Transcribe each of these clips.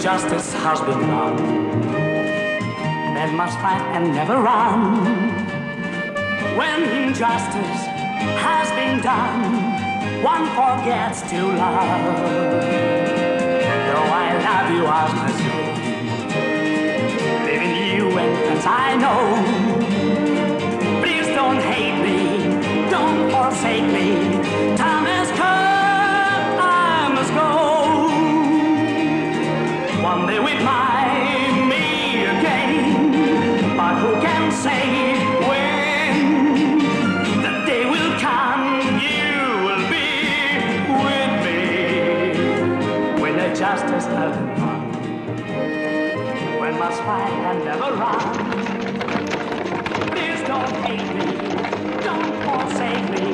justice has been done, men must fight and never run. When injustice has been done, one forgets to love. Though I love you as my soul, leaving you and I know. Please don't hate me, don't forsake me. Time has come, I must go. One day we might meet again, but who can say when? The day will come, you will be with me. When the justice has been won, when must fight and never run. Please don't hate me, don't forsake me.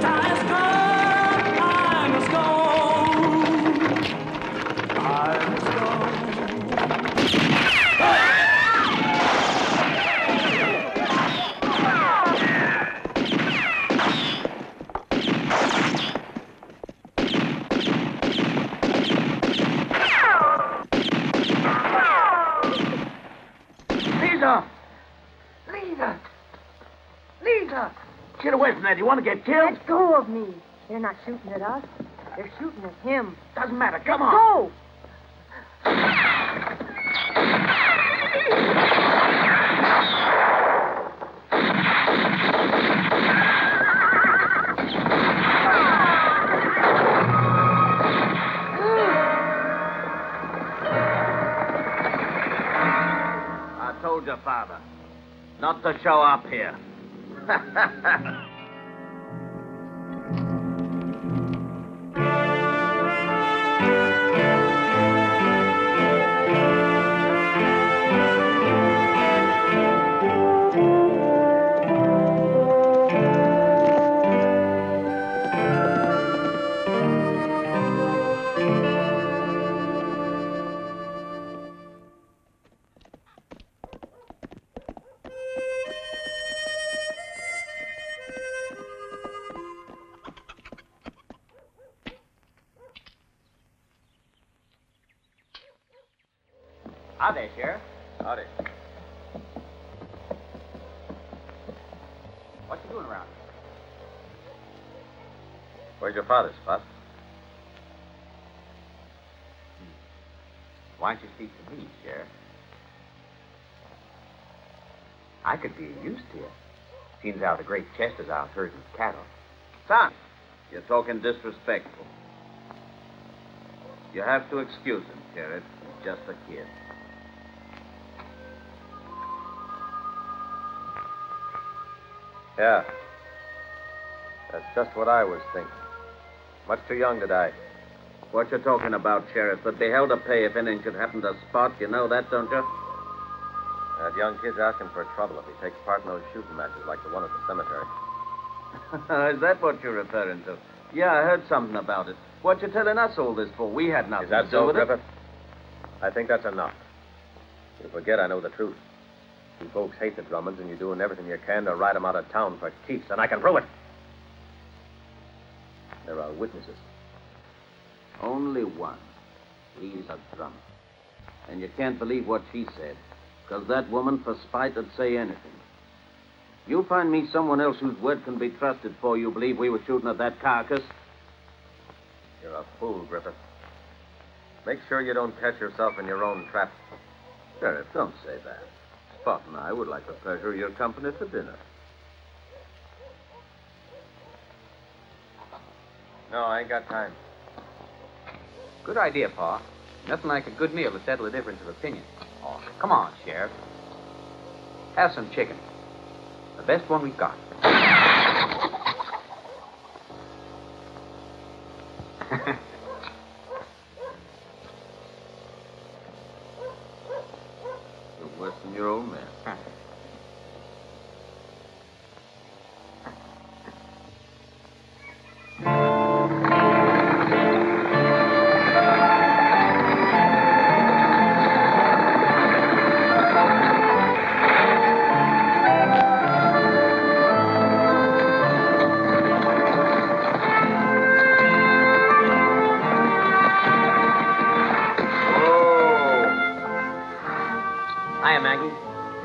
Time has come, I must go. I must go. Lisa! Get away from that. You want to get killed? Let go of me. They're not shooting at us. They're shooting at him. Doesn't matter. Come on. Go! I told your father not to show up here. Howdy, Sheriff. Howdy. What you doing around here? Where's your father, Spot? Why don't you speak to me, Sheriff? I could be of use to you. Seems how the great Chester's out herding cattle. Son, you're talking disrespectful. You have to excuse him, Sheriff. He's just a kid. Yeah. That's just what I was thinking. Much too young to die. What you talking about, Sheriff? There'd be hell to pay if anything should happen to Spot. You know that, don't you? That young kid's asking for trouble if he takes part in those shooting matches like the one at the cemetery. Is that what you're referring to? Yeah, I heard something about it. What you telling us all this for? We had nothing Is that to do so, with Griffith? I think that's enough. You forget I know the truth. You folks hate the Drummonds, and you're doing everything you can to ride them out of town for keeps, and I can prove it. There are witnesses. Only one. Lisa Drummond. And you can't believe what she said, because that woman, for spite, would say anything. You find me someone else whose word can be trusted for you believe we were shooting at that carcass? You're a fool, Griffith. Make sure you don't catch yourself in your own trap. Sheriff, don't say that. Spot and I would like the pleasure of your company for dinner. No, I ain't got time. Good idea, Pa. Nothing like a good meal to settle a difference of opinion. Oh, come on, Sheriff. Have some chicken. The best one we've got. You're worse than your old man.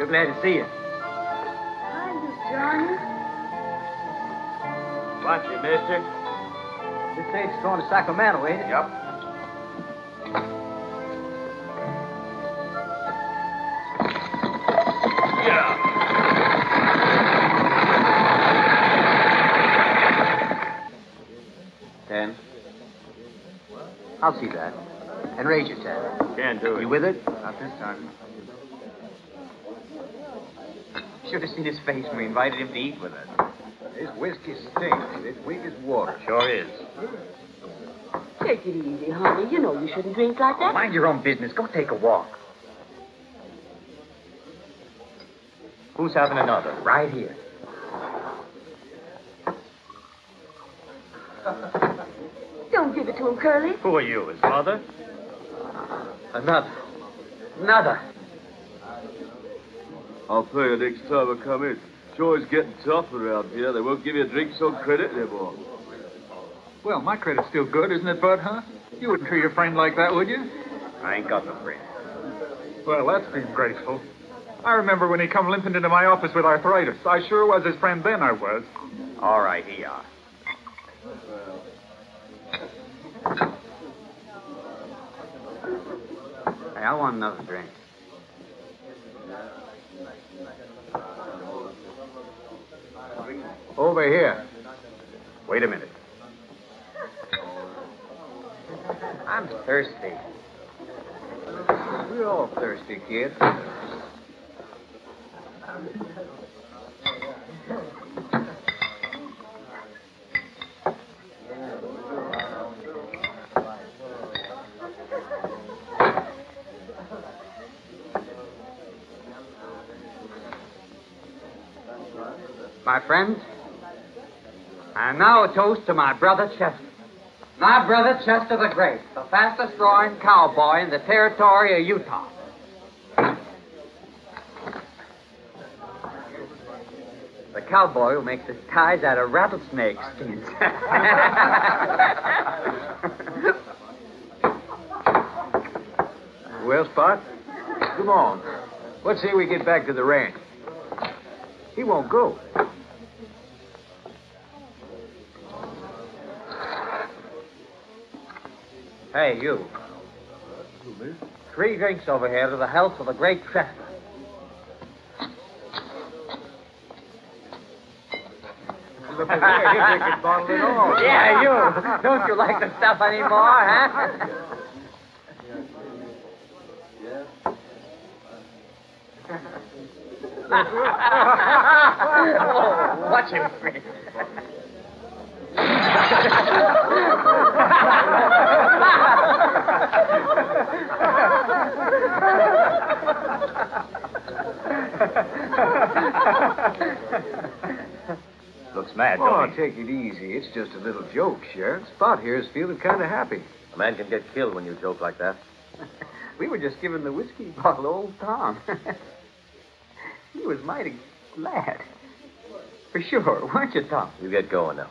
Sure glad to see you. Hi, Johnny. Watch it, mister. This state's going to Sacramento, ain't it? Yep. Yeah. Ten. I'll see that. And raise your ten. Can't do it. You with it? Not this time. Should have seen his face when we invited him to eat with us. This whiskey stinks. It's weak as water. Sure is. Take it easy, honey. You know you shouldn't drink like that. Mind your own business. Go take a walk. Who's having another? Right here. Don't give it to him, Curly. Who are you, his mother? Another. I'll pay you next time I come in. Sure is getting tough around here. They won't give you a drink on credit anymore. Well, my credit's still good, isn't it, Bud, huh? You wouldn't treat your friend like that, would you? I ain't got no friend. Well, that's being graceful. I remember when he come limping into my office with arthritis. I sure was his friend then, I was. All right, here you are. Hey, I want another drink. Over here. Wait a minute. I'm thirsty. We're all thirsty, kid. My friends, and now a toast to my brother Chester. My brother Chester the Great, the fastest growing cowboy in the territory of Utah. The cowboy who makes his ties out of rattlesnake skins. Well, Spot, come on. Let's see we get back to the ranch. He won't go. Hey, you. 3 drinks over here to the health of the great Chester. Look at there, he'll drink his bottle and all. Yeah, you. Don't you like the stuff anymore, huh? Oh, watch him, Fred. Looks mad, don't he? Take it easy. It's just a little joke, Sheriff. Spot here is feeling kind of happy. A man can get killed when you joke like that. We were just giving the whiskey bottle to old Tom. He was mighty glad. For sure, weren't you, Tom? You get going now.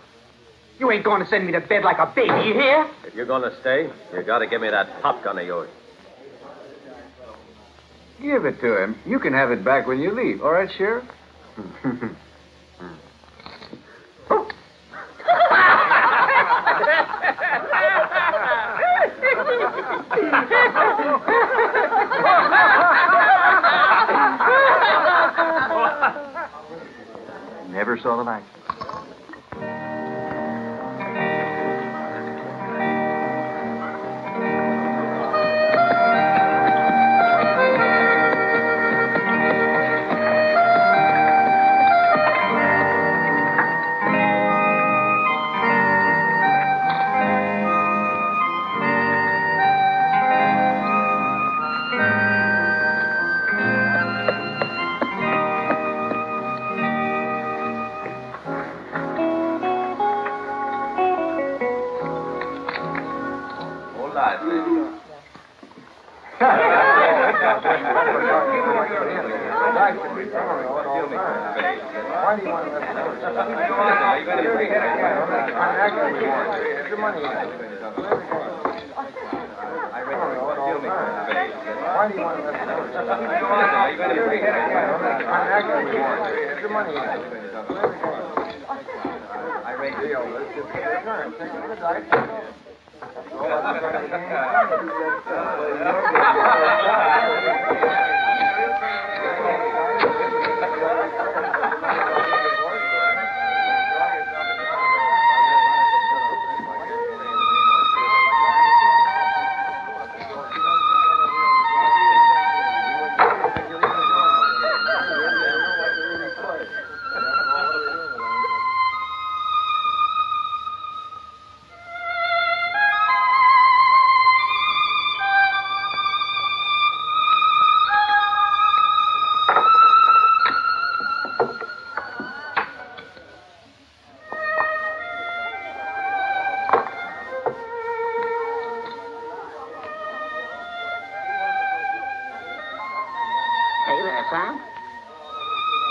You ain't going to send me to bed like a baby, you hear? If you're going to stay, you got to give me that pop gun of yours. Give it to him. You can have it back when you leave. All right, Sheriff? Never saw the light. Why do you want to let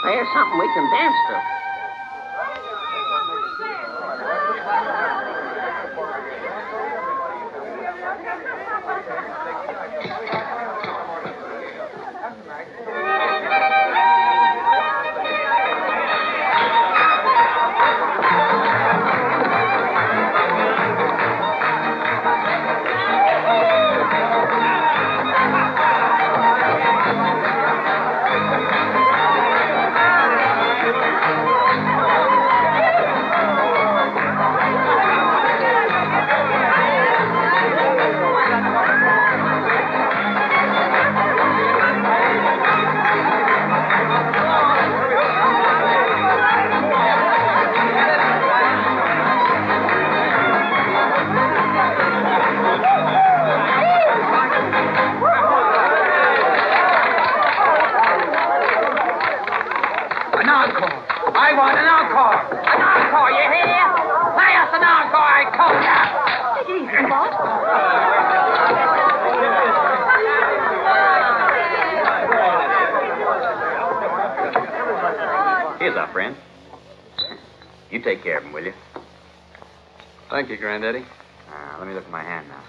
There's something we can dance to. Here's our friend. You take care of him, will you? Thank you, Granddaddy. Let me look at my hand now.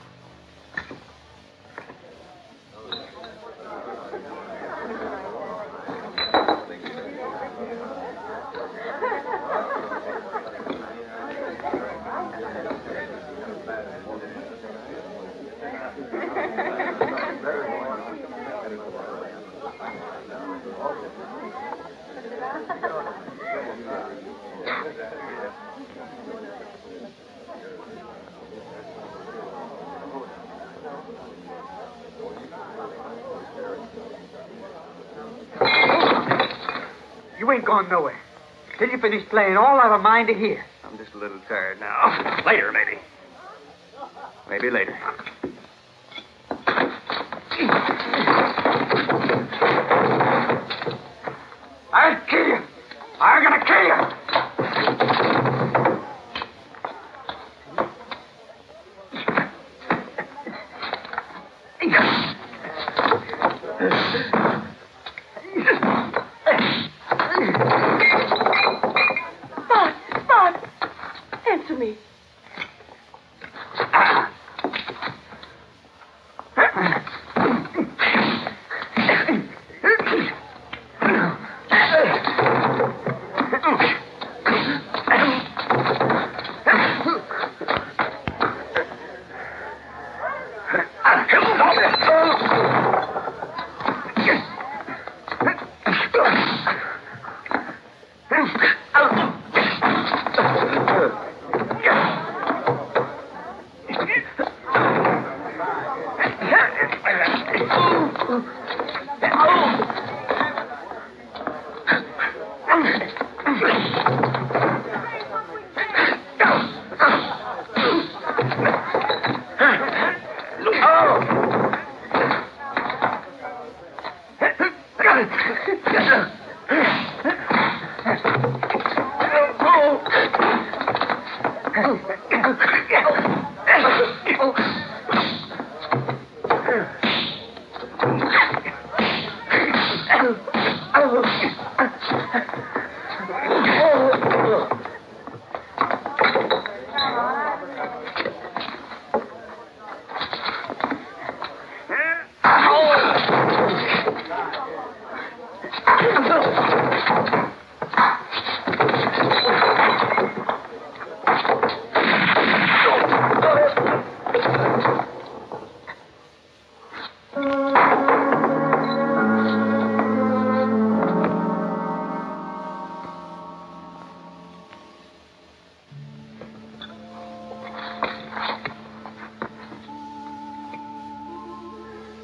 You ain't gone nowhere. Till you finish playing all out of mind to hear. I'm just a little tired now. Later, maybe. Maybe later. I'll kill you. I'm gonna kill you. Answer me.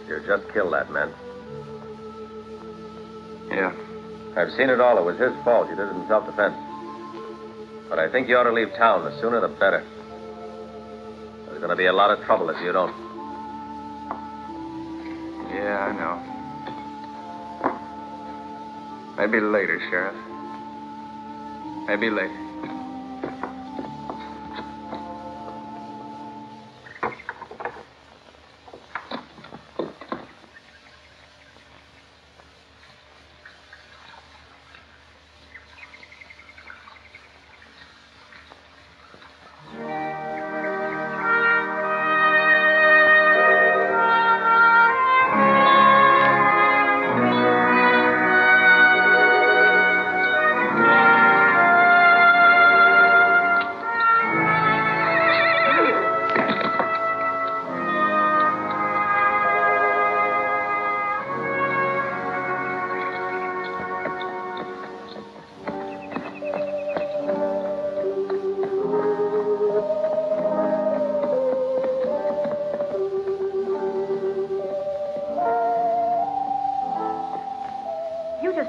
You just killed that man. Yeah. I've seen it all. It was his fault. You did it in self-defense. But I think you ought to leave town. The sooner, the better. There's going to be a lot of trouble if you don't. Yeah, I know. Maybe later, Sheriff. Maybe later.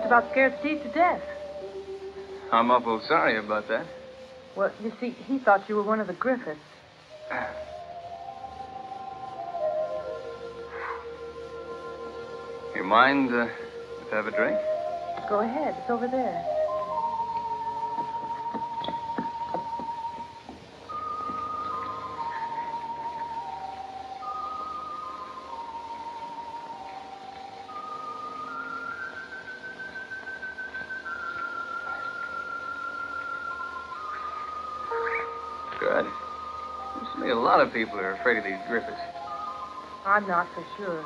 About scared Steve to death. I'm awful sorry about that. Well, you see, he thought you were one of the Griffiths. You mind if I have a drink? Go ahead. It's over there. Good. Seems to me a lot of people are afraid of these Griffiths. I'm not for sure.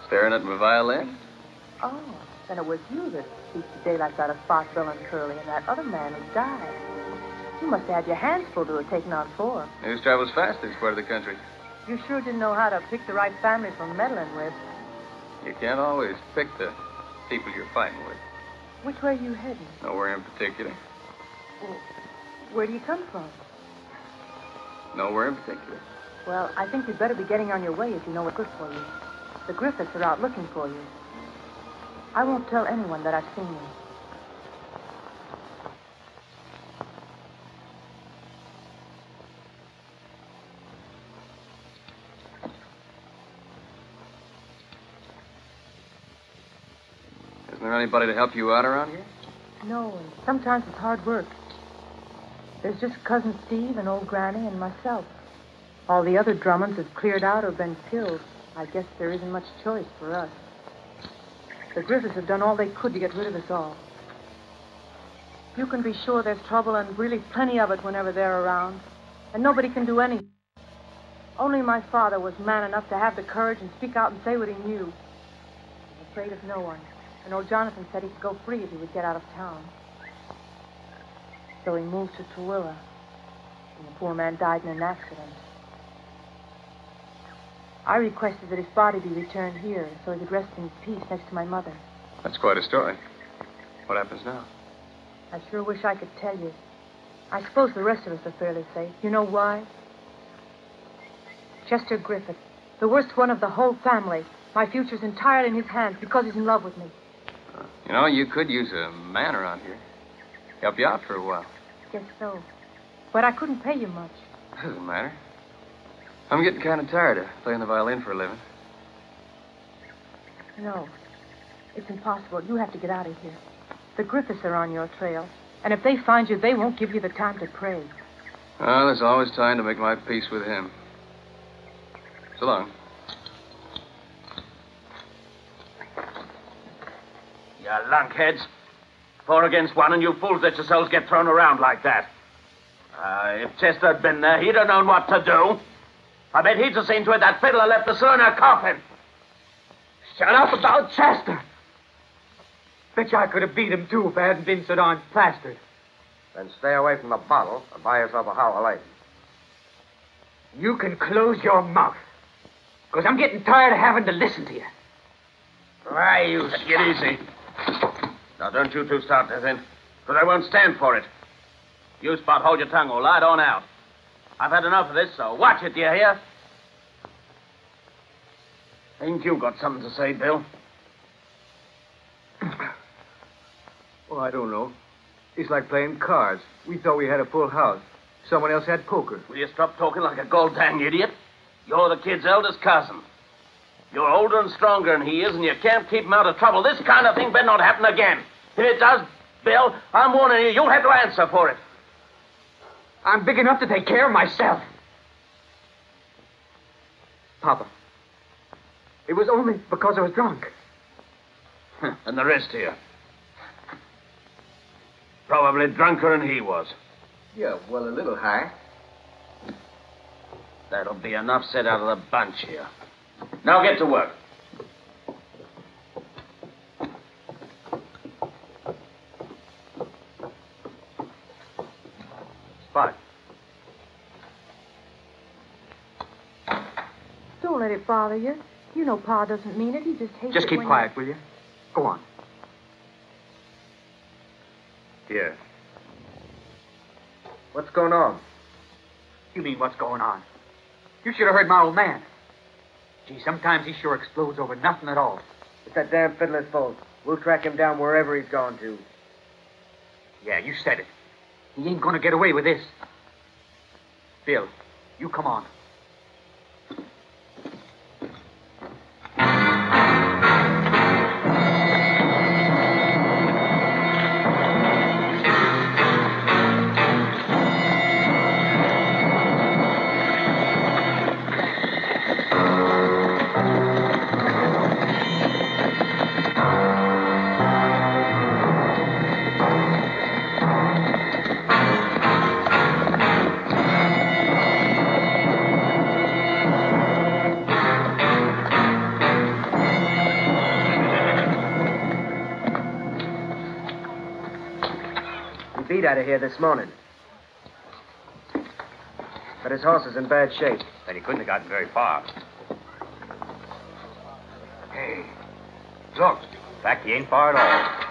Staring at my violin? Oh, then it was you that beat the daylights out of Spot, Bill, and Curly, and that other man who died. You must have had your hands full to have taken on 4. News travels fast in this part of the country. You sure didn't know how to pick the right family from meddling with. You can't always pick the people you're fighting with. Which way are you heading? Nowhere in particular. Well, where do you come from? Nowhere in particular. Well, I think you'd better be getting on your way if you know what's good for you. The Griffiths are out looking for you. I won't tell anyone that I've seen you. Isn't there anybody to help you out around here? No, and sometimes it's hard work. There's just Cousin Steve and old Granny and myself. All the other Drummonds have cleared out or been killed. I guess there isn't much choice for us. The Griffiths have done all they could to get rid of us all. You can be sure there's trouble and really plenty of it whenever they're around. And nobody can do anything. Only my father was man enough to have the courage and speak out and say what he knew. He was afraid of no one. And old Jonathan said he could go free if he would get out of town. So he moved to Tooele. And the poor man died in an accident. I requested that his body be returned here so he could rest in peace next to my mother. That's quite a story. What happens now? I sure wish I could tell you. I suppose the rest of us are fairly safe. You know why? Chester Griffith, the worst one of the whole family. My future's entirely in his hands because he's in love with me. You know, you could use a man around here. Help you out for a while. Guess so. But I couldn't pay you much. Doesn't matter. I'm getting kind of tired of playing the violin for a living. No. It's impossible. You have to get out of here. The Griffiths are on your trail. And if they find you, they won't give you the time to pray. Well, there's always time to make my peace with him. So long. You lunkheads. 4 against 1, and you fools let yourselves get thrown around like that. If Chester had been there, he'd have known what to do. I bet he'd have seen to it that fiddler left the slew in her coffin. Shut up about Chester. Bet you I could have beat him, too, if I hadn't been so darn plastered. Then stay away from the bottle and buy yourself a howl light. You can close your mouth. Because I'm getting tired of having to listen to you. Why, you... Get easy. Now, don't you two start this in, because I won't stand for it. You, Spot, hold your tongue or lie on out. I've had enough of this, so watch it, do you hear? Ain't you got something to say, Bill? Well, I don't know. It's like playing cards. We thought we had a full house. Someone else had poker. Will you stop talking like a gold-dang idiot? You're the kid's eldest cousin. You're older and stronger than he is, and you can't keep him out of trouble. This kind of thing better not happen again. If it does, Bill, I'm warning you, you'll have to answer for it. I'm big enough to take care of myself. Papa, it was only because I was drunk. And the rest of you? Probably drunker than he was. Yeah, well, a little high. That'll be enough said out of the bunch here. Now get to work. Spot. Don't let it bother you. You know Pa doesn't mean it. He just hates it. Just keep quiet, will you? Go on. Here. What's going on? You mean what's going on? You should have heard my old man. Gee, sometimes he sure explodes over nothing at all. It's that damn fiddler's fault. We'll track him down wherever he's gone to. Yeah, you said it. He ain't gonna get away with this. Bill, you come on. Out of here this morning. But his horse is in bad shape. Then he couldn't have gotten very far. Hey, look. In fact, he ain't far at all.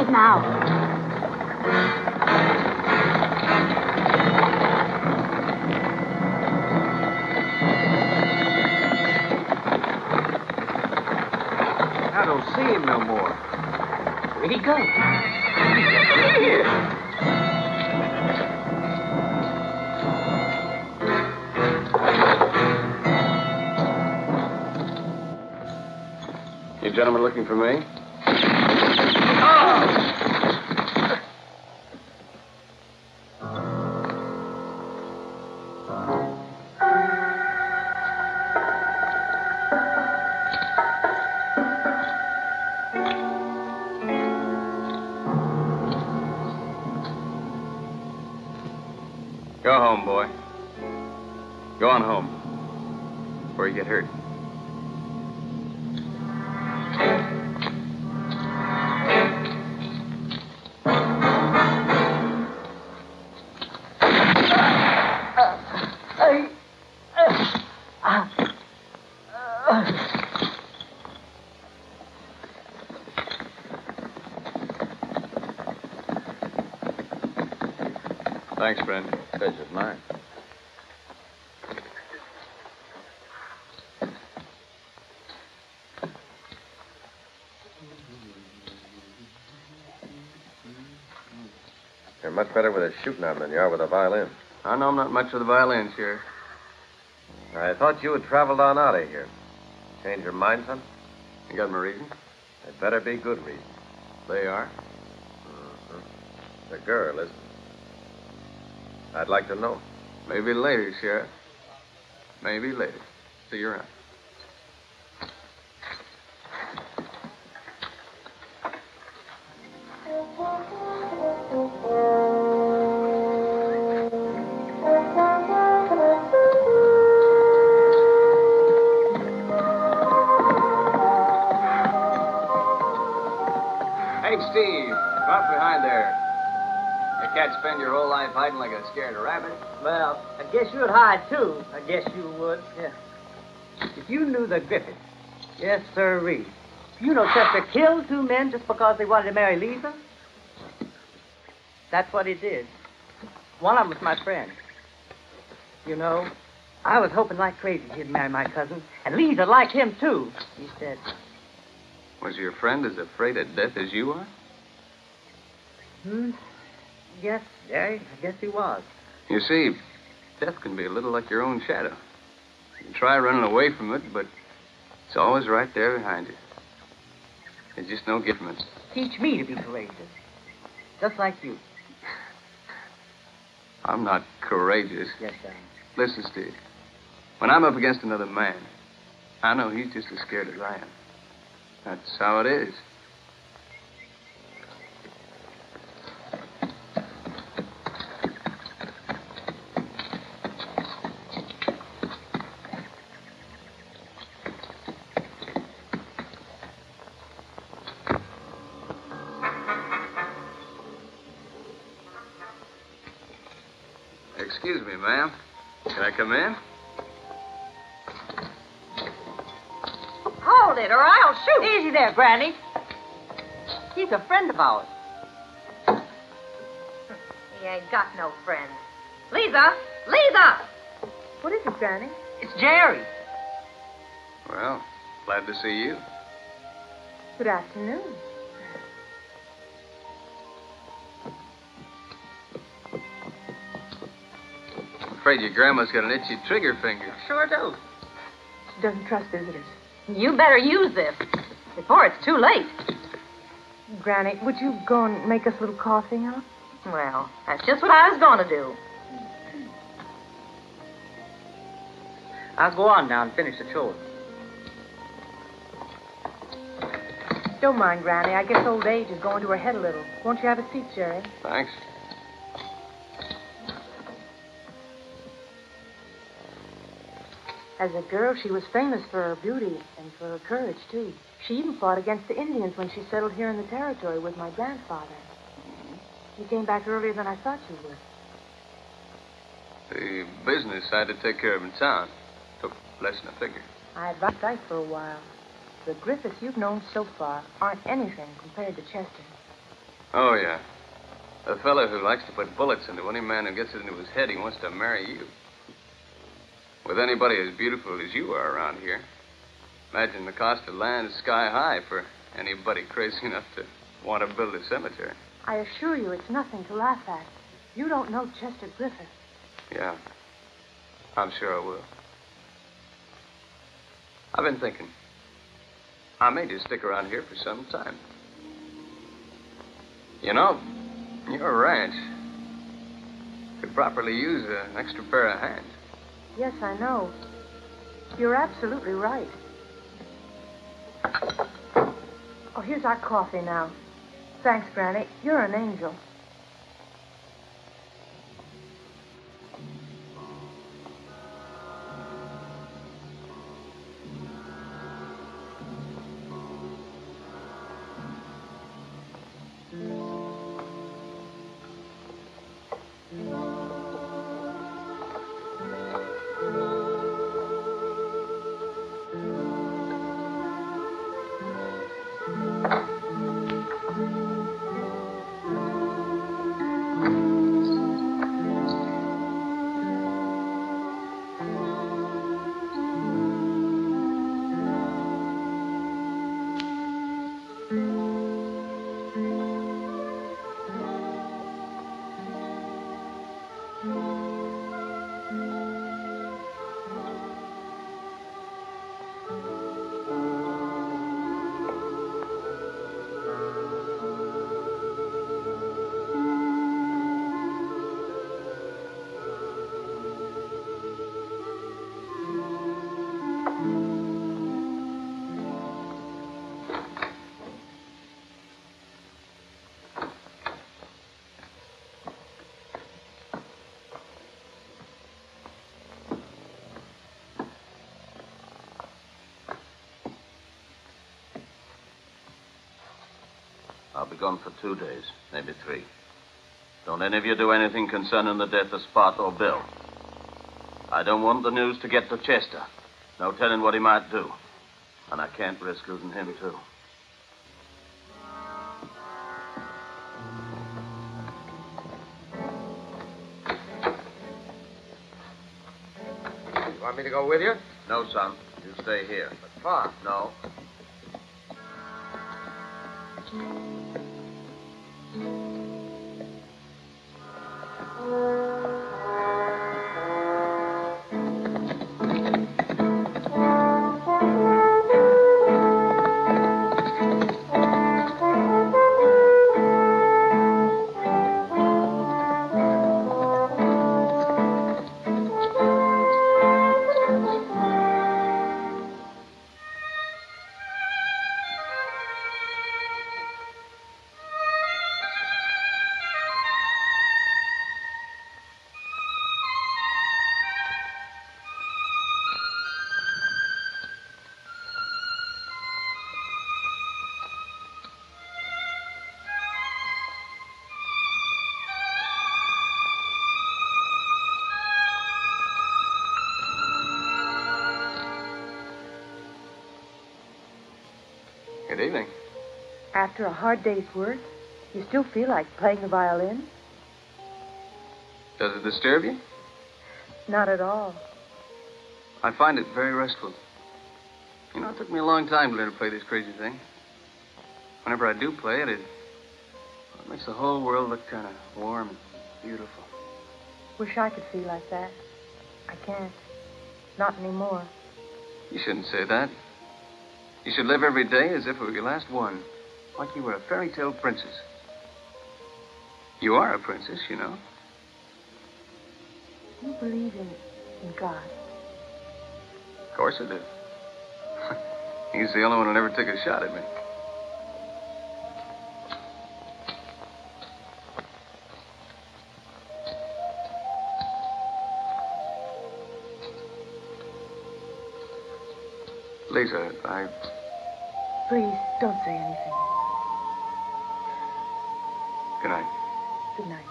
Now. I don't see him no more. Where'd he go? Here. You gentlemen looking for me? Go home, boy. Go on home. Before you get hurt. Thanks, friend. Pleasure's mine. You're much better with a shooting arm than you are with a violin. I know I'm not much with the violin, Sheriff. I thought you had traveled on out of here. Change your mind, son? You got my reason? It better be good reason. They are. The girl, isn't it? I'd like to know. Maybe later, Sheriff. Maybe later. See you around. Hey, Steve. Come up behind there. You can't spend your whole life hiding like a scared rabbit. Well, I guess you'd hide, too. I guess you would. Yeah. If you knew the Griffith. Yes, sirree. You know Chester killed 2 men just because they wanted to marry Lisa? That's what he did. One of them was my friend. You know, I was hoping like crazy he'd marry my cousin, and Lisa liked him, too. He said, Was your friend as afraid of death as you are? Yes, Jerry, I guess he was. You see, death can be a little like your own shadow. You can try running away from it, but it's always right there behind you. There's just no getting it. Teach me to be courageous. Just like you. I'm not courageous. Yes, sir. Listen, Steve. When I'm up against another man, I know he's just as scared as I am. That's how it is. Excuse me, ma'am. Can I come in? Hold it, or I'll shoot. Easy there, Granny. He's a friend of ours. He ain't got no friends. Lisa! Lisa! What is it, Granny? It's Jerry. Well, glad to see you. Good afternoon. I'm afraid your grandma's got an itchy trigger finger. Sure do. She doesn't trust visitors. You better use this before it's too late. Granny, would you go and make us a little coffee now? Well, that's just what I was going to do. I'll go on now and finish the chores. Don't mind, Granny. I guess old age is going to her head a little. Won't you have a seat, Jerry? Thanks. As a girl, she was famous for her beauty and for her courage, too. She even fought against the Indians when she settled here in the territory with my grandfather. You came back earlier than I thought you would. The business I had to take care of in town took less than I figured. I had lost sight for a while. The Griffiths you've known so far aren't anything compared to Chester. Oh, yeah. A fellow who likes to put bullets into any man who gets it into his head he wants to marry you. With anybody as beautiful as you are around here, imagine the cost of land is sky high for anybody crazy enough to want to build a cemetery. I assure you it's nothing to laugh at. You don't know Chester Griffith. Yeah, I'm sure I will. I've been thinking, I may just stick around here for some time. You know, your ranch could properly use an extra pair of hands. Yes, I know. You're absolutely right. Oh, here's our coffee now. Thanks, Granny. You're an angel. I'll be gone for 2 days, maybe 3. Don't any of you do anything concerning the death of Spot or Bill. I don't want the news to get to Chester. No telling what he might do. And I can't risk losing him, too. You want me to go with you? No, son. You stay here. But far. No. Good evening. After a hard day's work, you still feel like playing the violin? Does it disturb you? Not at all. I find it very restful. You know, it took me a long time to learn to play this crazy thing. Whenever I do play it, it makes the whole world look kind of warm and beautiful. Wish I could feel like that. I can't. Not anymore. You shouldn't say that. You should live every day as if it were your last one. Like you were a fairy tale princess. You are a princess, you know. You believe in God? Of course I do. He's the only one who'll never take a shot at me. Lisa, Please, don't say anything. Good night. Good night.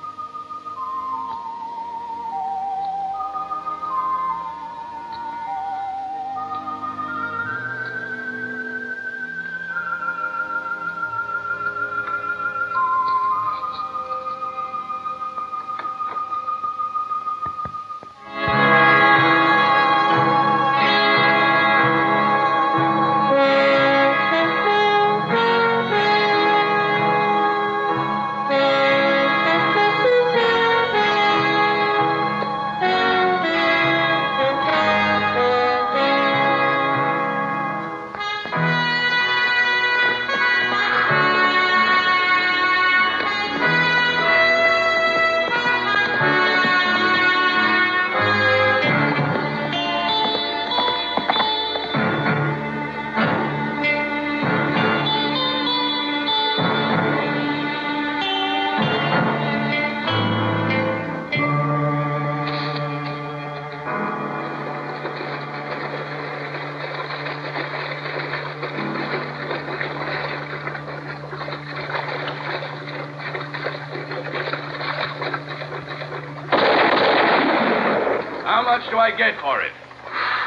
How much do I get for it?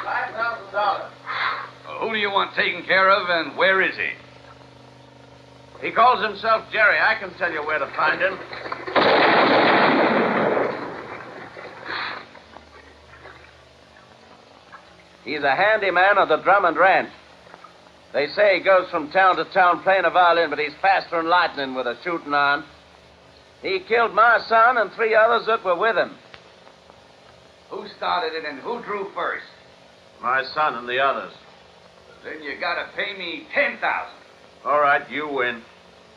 $5,000. Who do you want taken care of, and where is he? He calls himself Jerry. I can tell you where to find him. He's a handyman of the Drummond Ranch. They say he goes from town to town playing a violin, but he's faster than lightning with a shooting iron. He killed my son and 3 others that were with him. Who started it and who drew first? My son and the others. Then you gotta pay me $10,000. All right, you win.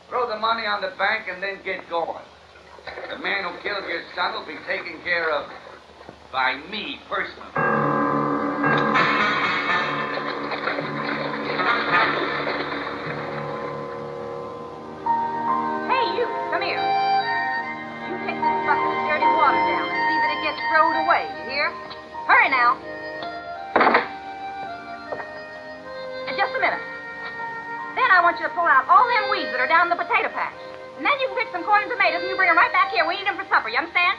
Throw the money on the bank and then get going. The man who killed your son will be taken care of by me personally. Hey, you, come here. You take this bucket of dirty water down and see that it gets thrown away, you hear? Hurry now. Just a minute. Then I want want you to pull out all them weeds that are down in the potato patch. And then you can pick some corn and tomatoes and you bring them right back here. We eat them for supper, you understand?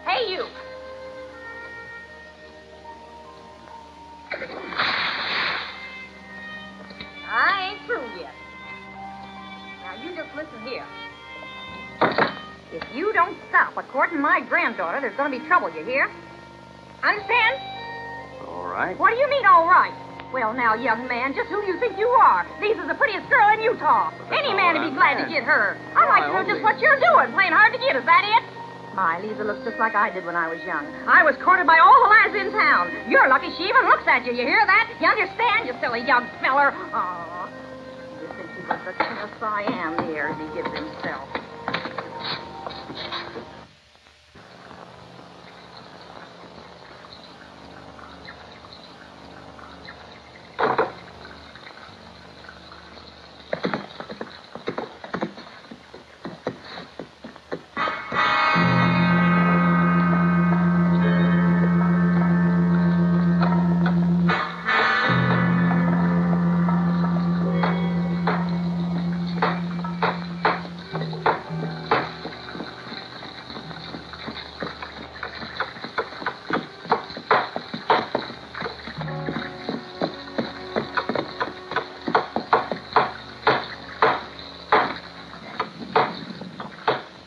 Hey, you. I ain't through yet. Now, you just listen here. If you don't stop courting my granddaughter, there's going to be trouble, you hear? Understand? All right. What do you mean, all right? Well, now, young man, just who do you think you are? Lisa's the prettiest girl in Utah. Any man would be glad to get her. I'd like to know just what you're doing, playing hard to get. Is that it? My, Lisa looks just like I did when I was young. I was courted by all the lads in town. You're lucky she even looks at you. You hear that? You understand, you silly young feller? Oh, you think he's got the kind of Siam the airs he gives himself.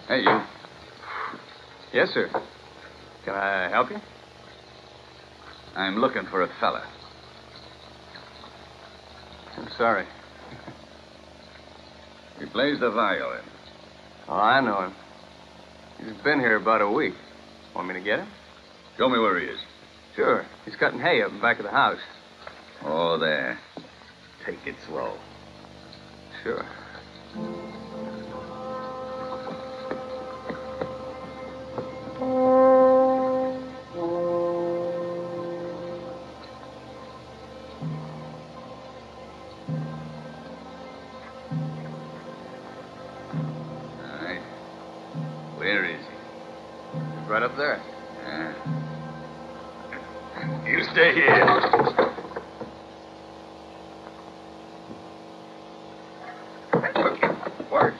Hey, you. Yes, sir. Can I help you? I'm looking for a fella. I'm sorry. He plays the violin. Oh, I know him. He's been here about a week. Want me to get him? Show me where he is. Sure. He's cutting hay up in back of the house. Oh, there. Take it slow. Sure. Where is he? He's right up there. Yeah. You stay here. Work.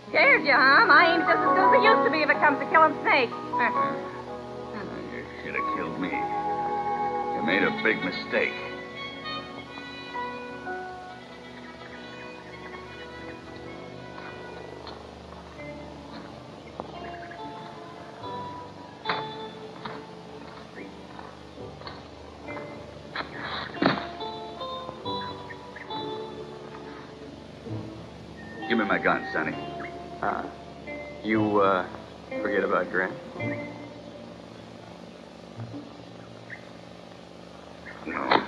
Scared you, huh? My aim's just as good as it used to be if it comes to killing snakes. You should have killed me. You made a big mistake. Give me my gun, Sonny. You, forget about Grant? No.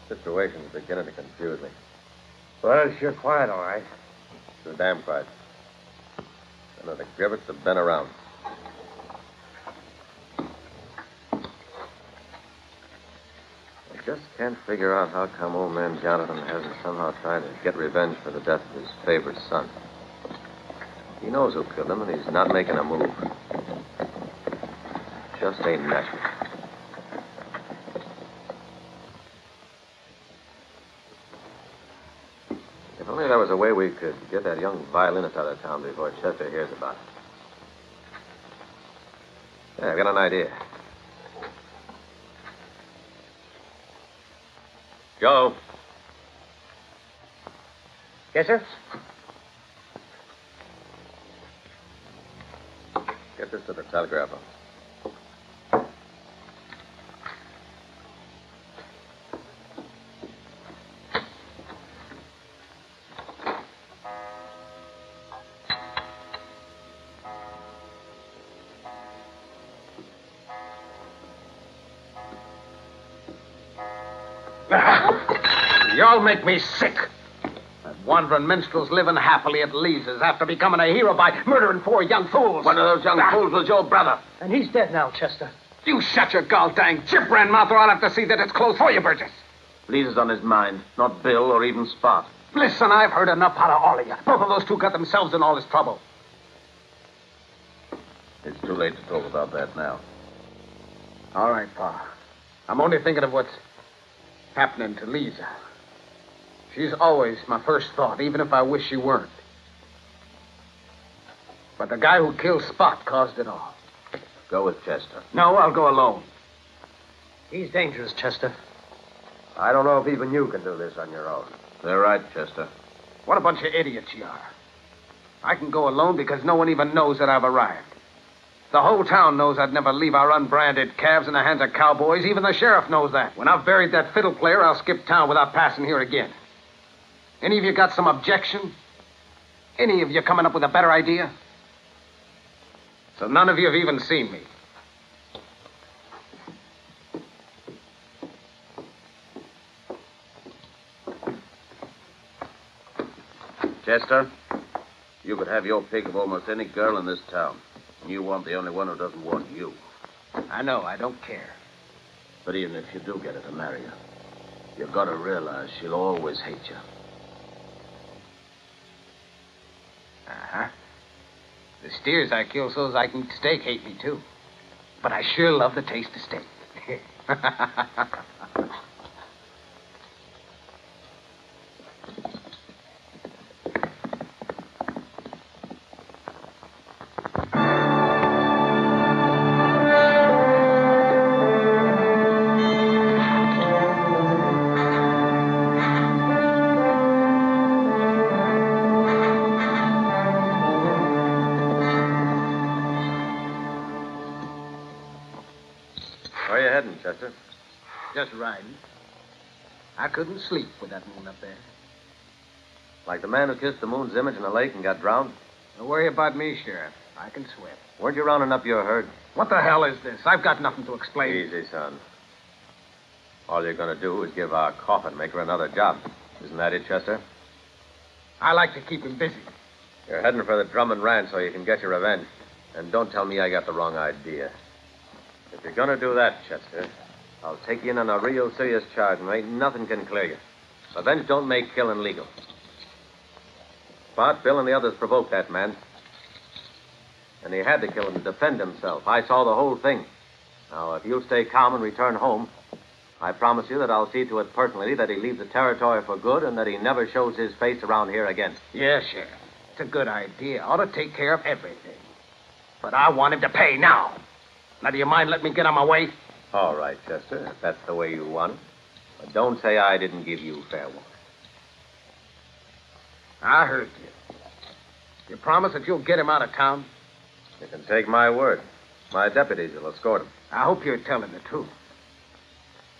Situation's beginning to confuse me. Well, it's sure quiet, all right. Too damn quiet. None of the Griffiths have been around. I just can't figure out how come old man Jonathan hasn't somehow tried to get revenge for the death of his favorite son. He knows who killed him, and he's not making a move. Just ain't natural. If only there was a way we could get that young violinist out of town before Chester hears about it. Yeah, I've got an idea. Joe. Yes, sir? Get this to the telegraph office. Y'all make me sick. That wandering minstrel's living happily at Lisa's after becoming a hero by murdering 4 young fools. One of those young fools was your brother. And he's dead now, Chester. You shut your gall-dang chip-brand mouth or I'll have to see that it's closed for you, Burgess. Lisa's on his mind, not Bill or even Spot. Listen, I've heard enough out of all of you. Both of those two got themselves in all this trouble. It's too late to talk about that now. All right, Pa. I'm only thinking of what's happening to Lisa. She's always my first thought, even if I wish she weren't. But the guy who killed Spot caused it all. Go with Chester. No, I'll go alone. He's dangerous, Chester. I don't know if even you can do this on your own. They're right, Chester. What a bunch of idiots you are. I can go alone because no one even knows that I've arrived. The whole town knows I'd never leave our unbranded calves in the hands of cowboys. Even the sheriff knows that. When I've buried that fiddle player, I'll skip town without passing here again. Any of you got some objection? Any of you coming up with a better idea? So none of you have even seen me. Chester, you could have your pick of almost any girl in this town. And you want the only one who doesn't want you. I know, I don't care. But even if you do get her to marry you, you've got to realize she'll always hate you. Uh-huh. The steers I kill so's I can eat steak hate me, too. But I sure love the taste of steak. Where are you heading, Chester? Just riding. I couldn't sleep with that moon up there. Like the man who kissed the moon's image in a lake and got drowned? Don't worry about me, Sheriff. I can swim. Weren't you rounding up your herd? What the hell is this? I've got nothing to explain. Easy, son. All you're going to do is give our coffin maker another job. Isn't that it, Chester? I like to keep him busy. You're heading for the Drummond Ranch so you can get your revenge. And don't tell me I got the wrong idea. If you're going to do that, Chester, I'll take you in on a real serious charge, and ain't nothing can clear you. Revenge don't make killing legal. Spot, Bill, and the others provoked that man. And he had to kill him to defend himself. I saw the whole thing. Now, if you'll stay calm and return home, I promise you that I'll see to it personally that he leaves the territory for good and that he never shows his face around here again. Yeah, Sheriff. It's a good idea. Ought to take care of everything. But I want him to pay now. Now, do you mind letting me get on my way? All right, Chester, if that's the way you want it. But don't say I didn't give you fair warning. I heard you. You promise that you'll get him out of town? You can take my word. My deputies will escort him. I hope you're telling the truth.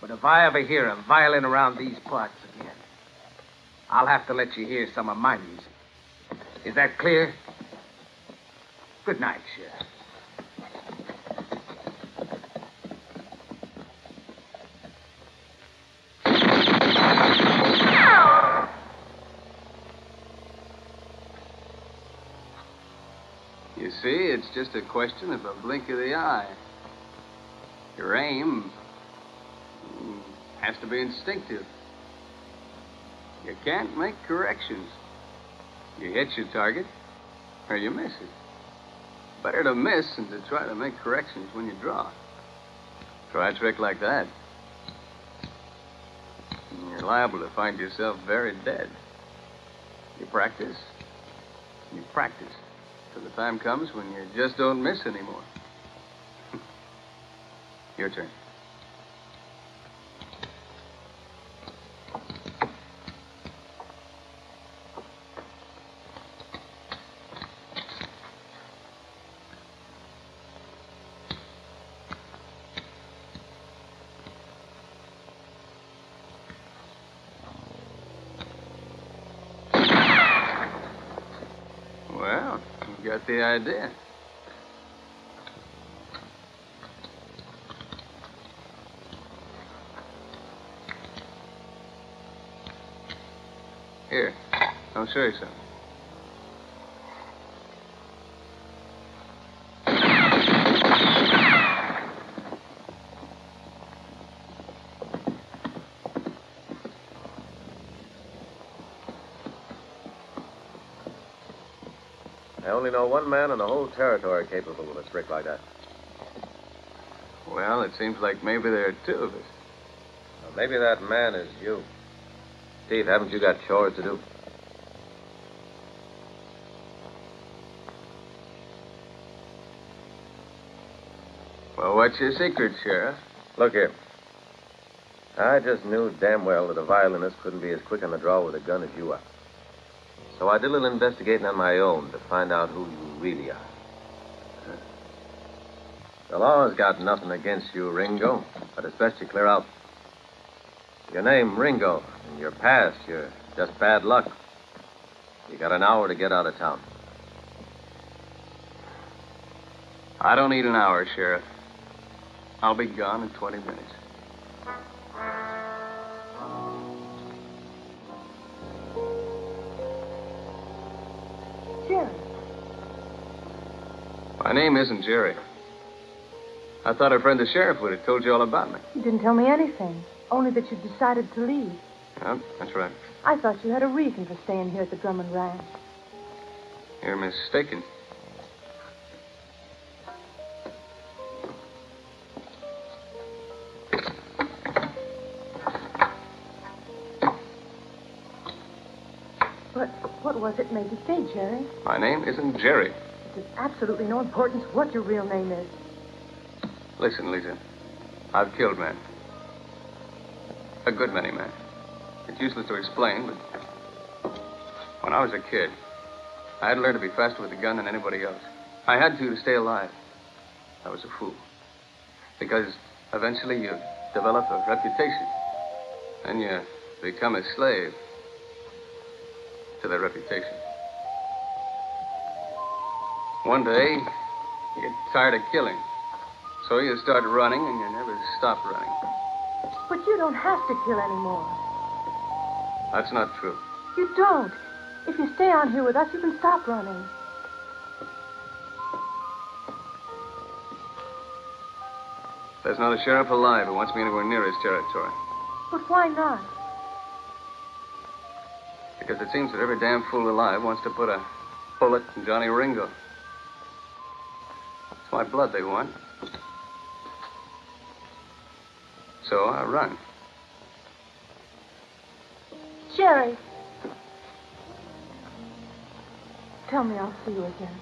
But if I ever hear a violin around these parts again, I'll have to let you hear some of my music. Is that clear? Good night, Sheriff. just a question of a blink of the eye. Your aim has to be instinctive. You can't make corrections. You hit your target, or you miss it. Better to miss than to try to make corrections when you draw. Try a trick like that, and you're liable to find yourself very dead. You practice, till the time comes when you just don't miss anymore. Your turn. Well, you got the idea. Here, I'll show you something. I only know one man in the whole territory capable of a trick like that. Well, it seems like maybe there are two of us. Well, maybe that man is you. Steve, haven't you got chores to do? Well, what's your secret, Sheriff? Look here. I just knew damn well that a violinist couldn't be as quick on the draw with a gun as you are. So I did a little investigating on my own to find out who you really are. The law's got nothing against you, Ringo, but it's best you clear out. Your name, Ringo, and your past, you're just bad luck. You got an hour to get out of town. I don't need an hour, Sheriff. I'll be gone in 20 minutes. Jerry. My name isn't Jerry. I thought our friend the sheriff would have told you all about me. You didn't tell me anything. Only that you decided to leave. Yeah, that's right. I thought you had a reason for staying here at the Drummond Ranch. You're mistaken. But what was it made you stay, Jerry? My name isn't Jerry. It's of absolutely no importance what your real name is. Listen, Lisa. I've killed men. A good many men. It's useless to explain, but when I was a kid, I had to learn to be faster with a gun than anybody else. I had to stay alive. I was a fool. Because eventually you develop a reputation. And you become a slave to that reputation. One day, you get tired of killing. So you start running, and you never stop running. But you don't have to kill anymore. That's not true. You don't. If you stay on here with us, you can stop running. There's not a sheriff alive who wants me anywhere near his territory. But why not? Because it seems that every damn fool alive wants to put a bullet in Johnny Ringo. It's my blood they want. So I run. Jerry. Tell me I'll see you again.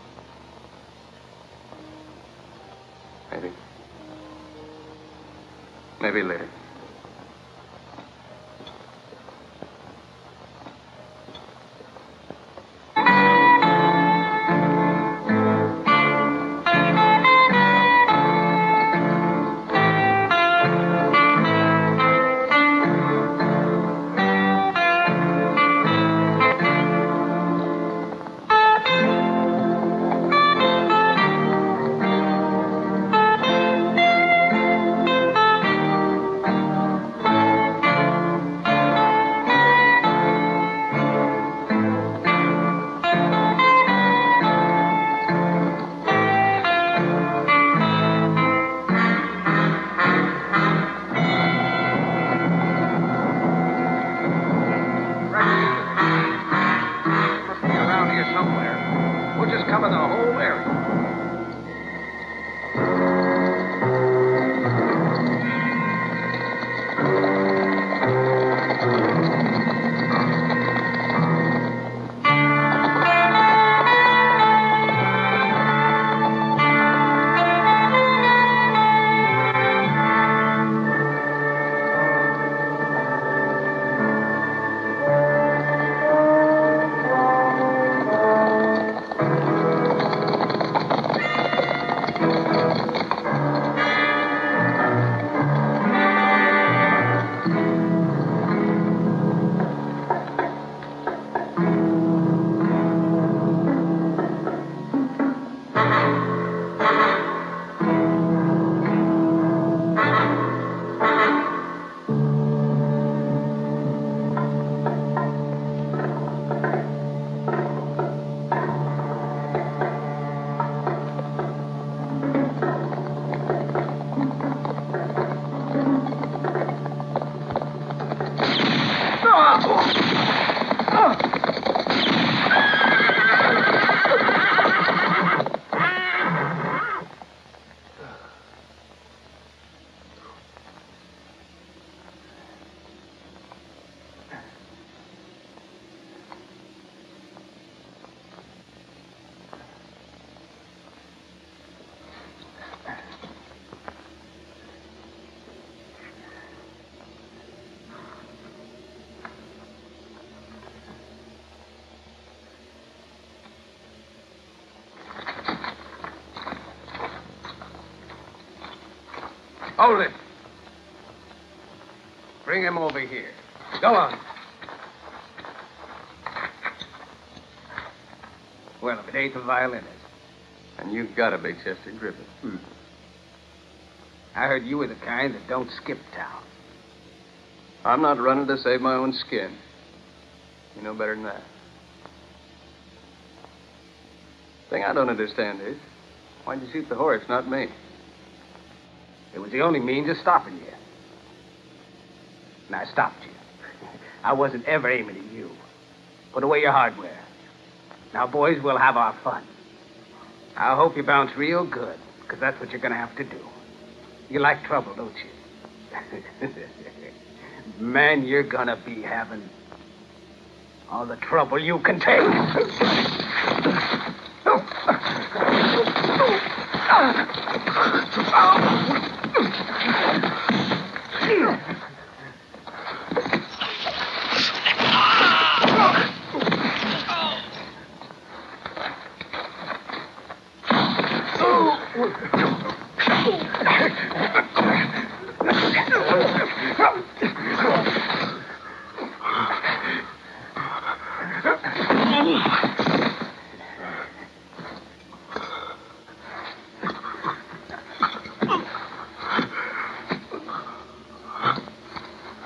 Maybe. Maybe later. Hold it. Bring him over here. Go on. Well, if it ain't the violinist. And you got a big Chester Griffith. I heard you were the kind that don't skip town. I'm not running to save my own skin. You know better than that. Thing I don't understand is, why'd you shoot the horse, not me? It was the only means of stopping you. And I stopped you. I wasn't ever aiming at you. Put away your hardware. Now, boys, we'll have our fun. I hope you bounce real good, because that's what you're going to have to do. You like trouble, don't you? Man, you're going to be having all the trouble you can take.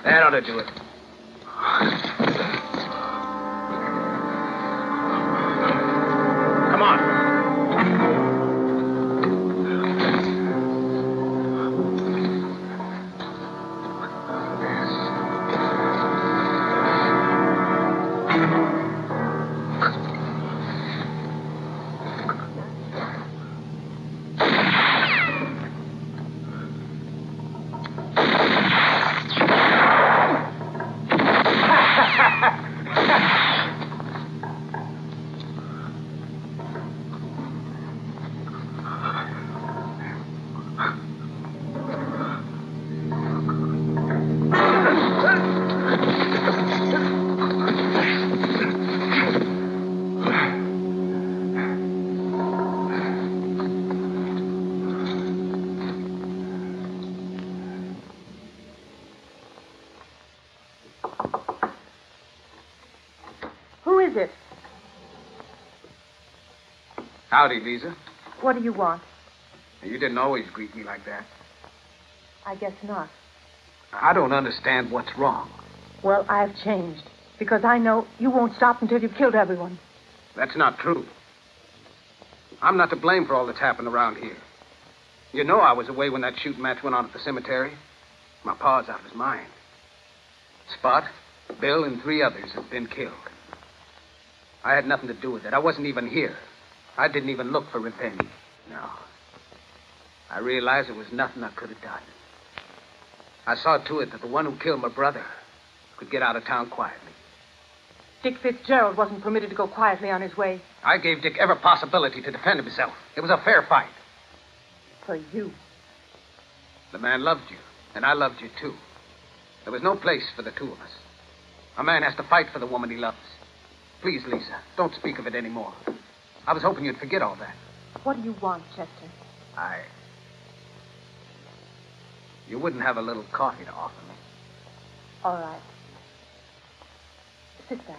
That ought to do it. Come on. Howdy, Lisa. What do you want? You didn't always greet me like that. I guess not. I don't understand what's wrong. Well, I've changed. Because I know you won't stop until you've killed everyone. That's not true. I'm not to blame for all that's happened around here. You know I was away when that shooting match went on at the cemetery. My pa's out of his mind. Spot, Bill, and 3 others have been killed. I had nothing to do with it. I wasn't even here. I didn't even look for revenge. No. I realized there was nothing I could have done. I saw to it that the one who killed my brother could get out of town quietly. Dick Fitzgerald wasn't permitted to go quietly on his way. I gave Dick every possibility to defend himself. It was a fair fight. For you. The man loved you, and I loved you, too. There was no place for the two of us. A man has to fight for the woman he loves. Please, Lisa, don't speak of it anymore. I was hoping you'd forget all that. What do you want, Chester? You wouldn't have a little coffee to offer me. All right. Sit down.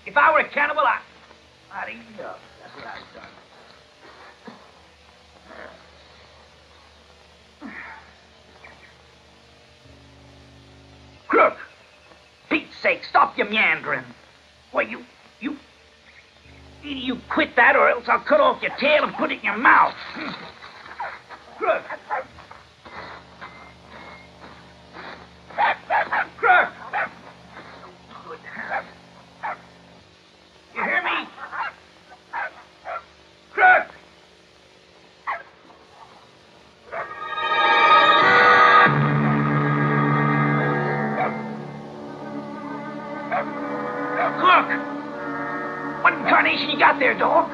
If I were a cannibal, I'd eat you up. That's what I'd done. Crook! Pete's sake, stop your meandering. Why, you quit that, or else I'll cut off your tail and put it in your mouth. Crook! Crook! Look! What incarnation you got there, dog?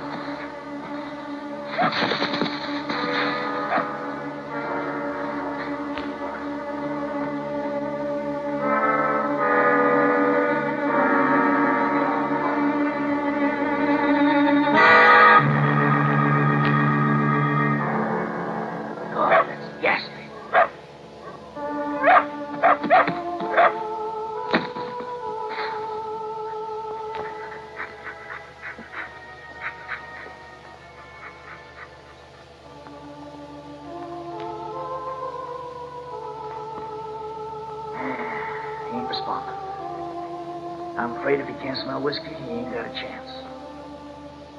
I'm afraid if he can't smell whiskey, he ain't got a chance.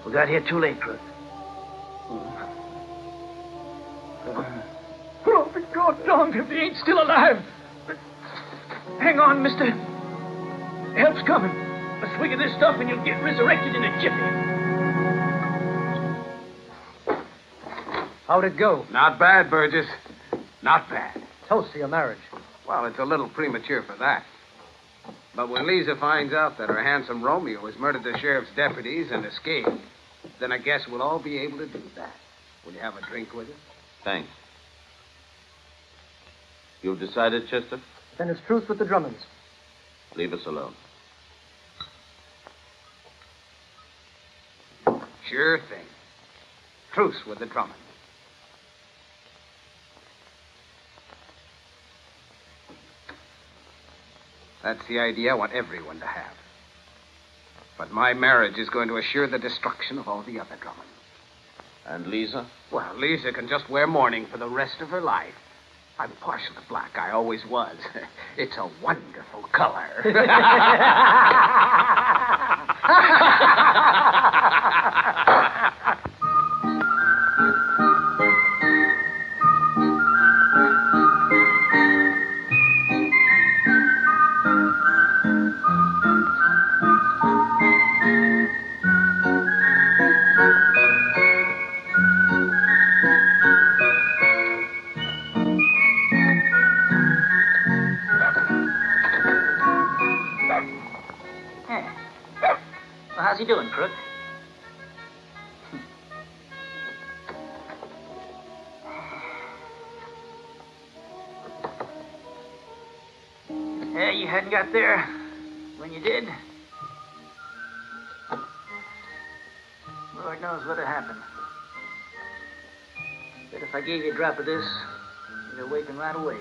We got here too late, Crook. Oh, for God, dog, if he ain't still alive. Hang on, mister. Help's coming. A swig of this stuff and you'll get resurrected in a jiffy. How'd it go? Not bad, Burgess. Not bad. Toast to your marriage. Well, it's a little premature for that. But when Lisa finds out that her handsome Romeo has murdered the sheriff's deputies and escaped, then I guess we'll all be able to do that. Will you have a drink with us? Thanks. You've decided, Chester? Then it's truce with the Drummonds. Leave us alone. Sure thing. Truce with the Drummonds. That's the idea I want everyone to have. But my marriage is going to assure the destruction of all the other Drummonds. And Lisa? Well, Lisa can just wear mourning for the rest of her life. I'm partial to black. I always was. It's a wonderful color. How's he doing, Crook? Yeah, you hadn't got there when you did. Lord knows what'd happen. But if I gave you a drop of this, you'd awaken right away.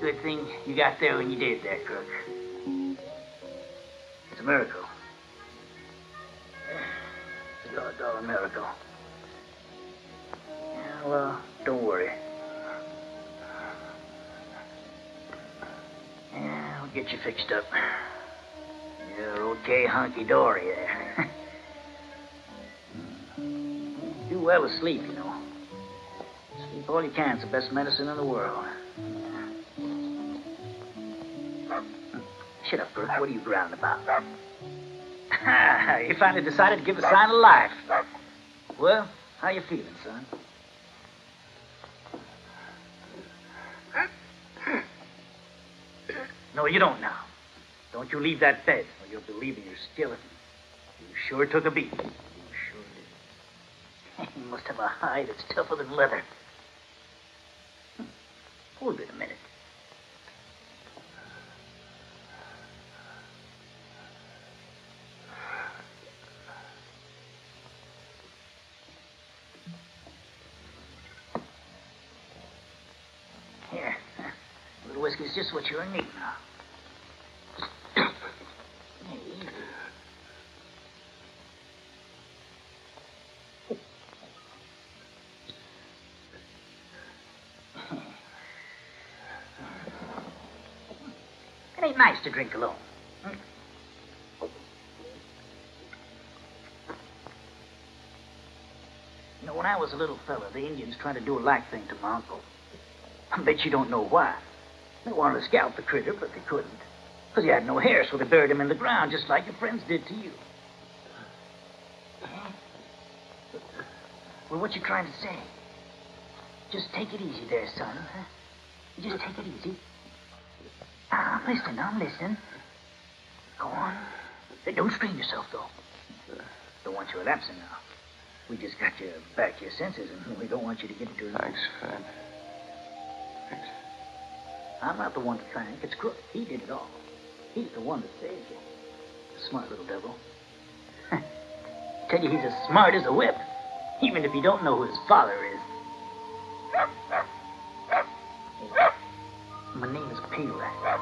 Good thing you got there when you did that, Crook. It's a miracle. It's a goddamn miracle. Yeah, well, don't worry. Yeah, we'll get you fixed up. You're okay hunky-dory there. Do well to sleep, you know. Sleep all you can. It's the best medicine in the world. Shut up, Crook. What are you growling about? You finally decided to give a sign of life. Well, how you feeling, son? No, you don't now. Don't you leave that bed, or you'll believe in your skeleton. You sure took a beat. You sure did. You must have a hide that's tougher than leather. Hold it a minute. Here. A little whiskey's just what you're in need now. It ain't nice to drink alone. You know, when I was a little fella, the Indians tried to do a like thing to my uncle. I bet you don't know why. They wanted to scalp the critter, but they couldn't. Because he had no hair, so they buried him in the ground, just like your friends did to you. Well, what you trying to say? Just take it easy there, son. Huh? Just take it easy. I'm listening. Go on. Don't strain yourself, though. Don't want you relapsing now. We just got you back to your senses, and we don't want you to get into it. Thanks, Fred. Thanks. I'm not the one to thank. It's Crook. He did it all. He's the one that saved you. Smart little devil. Tell you he's as smart as a whip, even if you don't know who his father is. My name is Payrat.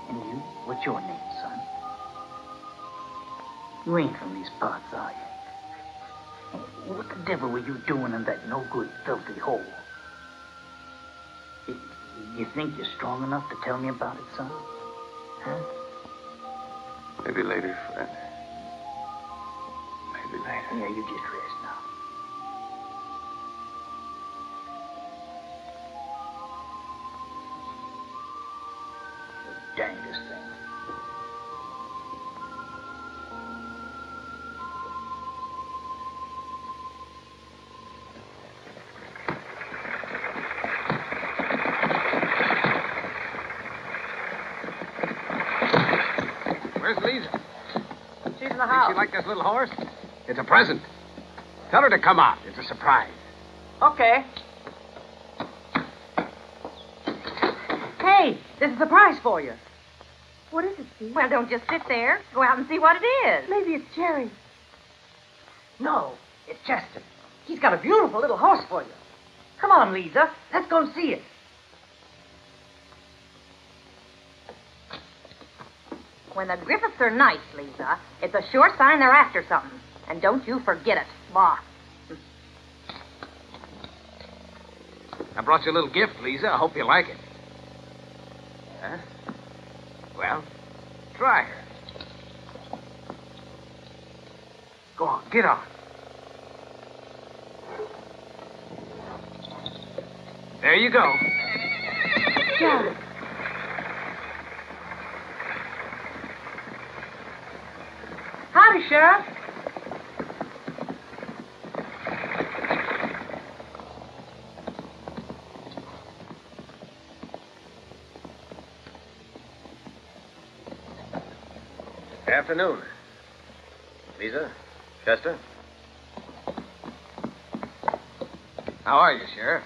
And you? What's your name, son? You ain't from these parts, are you? What the devil were you doing in that no-good, filthy hole? You think you're strong enough to tell me about it, son? Huh? Maybe later, Fred. Maybe later. Yeah, you just rest now. The dangest thing. Where's Lisa? She's in the house. Think she like this little horse? It's a present. Tell her to come out. It's a surprise. Okay. Hey, there's a surprise for you. What is it, Steve? Well, don't just sit there. Go out and see what it is. Maybe it's Jerry. No, it's Chester. He's got a beautiful little horse for you. Come on, Lisa. Let's go and see it. When the Griffiths are nice, Lisa, it's a sure sign they're after something. And don't you forget it, boss. I brought you a little gift, Lisa. I hope you like it. Huh? Well, try her. Go on, get on. There you go. Yeah. Howdy, Sheriff. Afternoon. Lisa? Chester? How are you, Sheriff?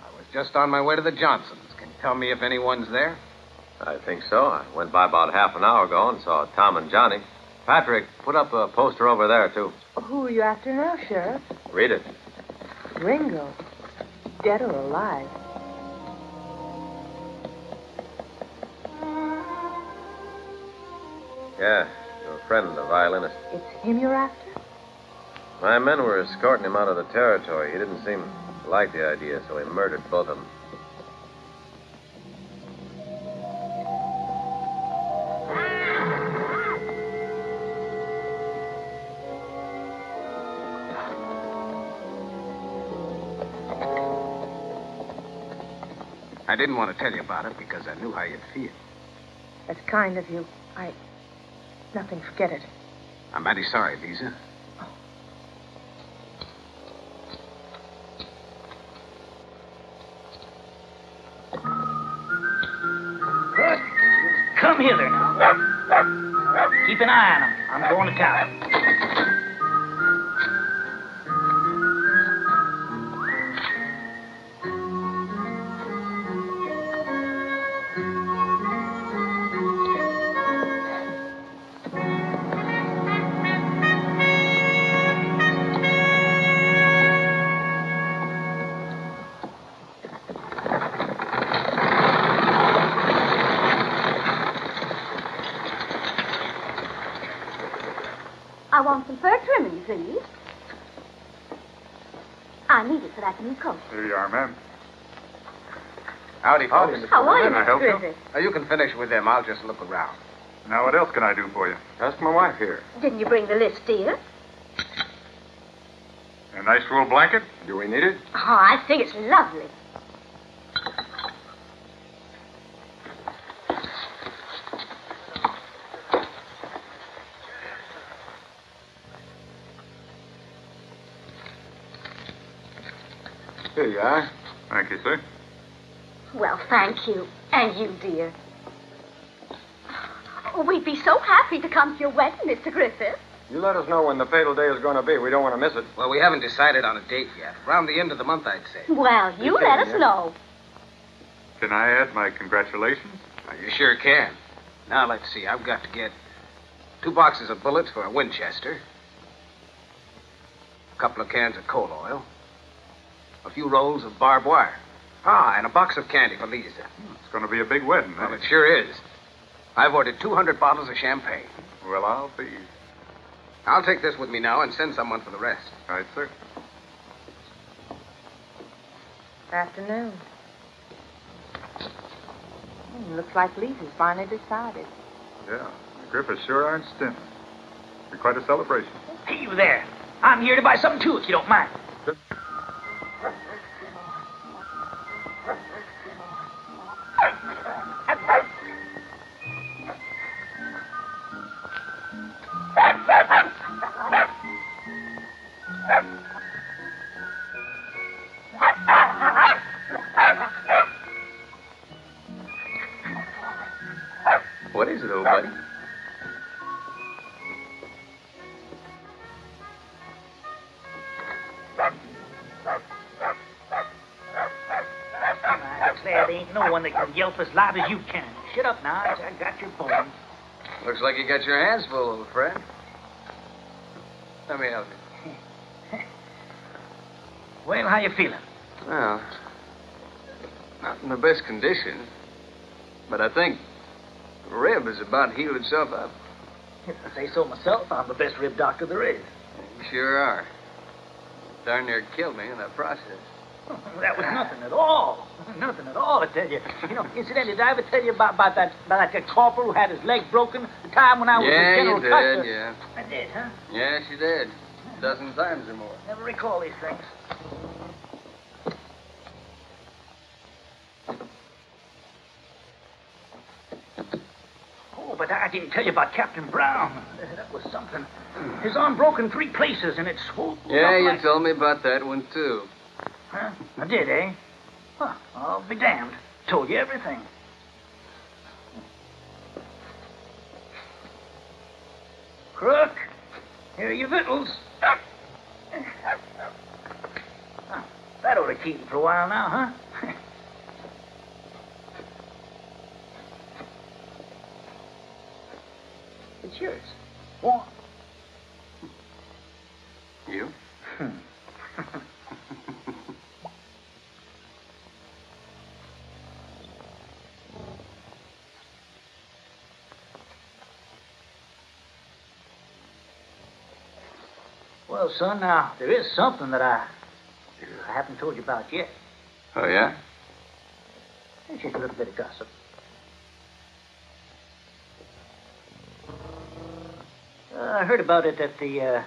I was just on my way to the Johnsons. Can you tell me if anyone's there? I think so. I went by about half an hour ago and saw Tom and Johnny. Patrick, put up a poster over there, too. Who are you after now, Sheriff? Read it. Ringo. Dead or alive? Yeah, your friend, the violinist. It's him you're after? My men were escorting him out of the territory. He didn't seem to like the idea, so he murdered both of them. I didn't want to tell you about it because I knew how you'd feel. That's kind of you. Nothing, forget it. I'm mighty sorry, Lisa. Good. Come hither now. Keep an eye on him. I'm going to town. I want some fur trimming, please. I need it for that new coat. Here you are, ma'am. Howdy, folks. How are you, Can I help Mr. you? Griffith? Now, you can finish with them. I'll just look around. Now, what else can I do for you? Ask my wife here. Didn't you bring the list, dear? A nice wool blanket? Do we need it? Oh, I think it's lovely. Here you are. Thank you, sir. Well, thank you. And you, dear. Oh, we'd be so happy to come to your wedding, Mr. Griffith. You let us know when the fatal day is going to be. We don't want to miss it. Well, we haven't decided on a date yet. Around the end of the month, I'd say. Well, you let us know. Can I add my congratulations? Well, you sure can. Now, let's see. I've got to get 2 boxes of bullets for a Winchester, a couple of cans of coal oil, a few rolls of barbed wire. And a box of candy for Lisa. It's going to be a big wedding, Well, it sure is. I've ordered 200 bottles of champagne. Well, I'll take this with me now and send someone for the rest. All right, sir. Afternoon. Looks like Lisa's finally decided. Yeah, the Griffiths sure aren't stinting. It's quite a celebration. Hey, you there. I'm here to buy something, too, if you don't mind. What is it, old buddy? I declare there ain't no one that can yelp as loud as you can. Shut up now. I got your bones. Looks like you got your hands full, old friend. Let me help you. Well, how you feeling? Well, not in the best condition, but I think the rib has about healed itself up. If I say so myself, I'm the best rib doctor there is. You sure are. Darn near killed me in that process. That was nothing at all. Nothing at all, I tell you. You know, incidentally, did I ever tell you about that corporal who had his leg broken the time when I was with General you Custer? did, yeah. I did, huh? Yes, you did. A dozen times or more. Never recall these things. Oh, but I didn't tell you about Captain Brown. That was something. His arm broke in 3 places, and it swelled Yeah, up you like... told me about that one, too. Huh? I did, eh? Huh, I'll be damned. Told you everything. Crook, here are your victuals. That ought to keep him for a while now, huh? It's yours. Warm. You? Well, son, now, there is something that I haven't told you about yet. Oh, yeah? It's just a little bit of gossip. I heard about it at the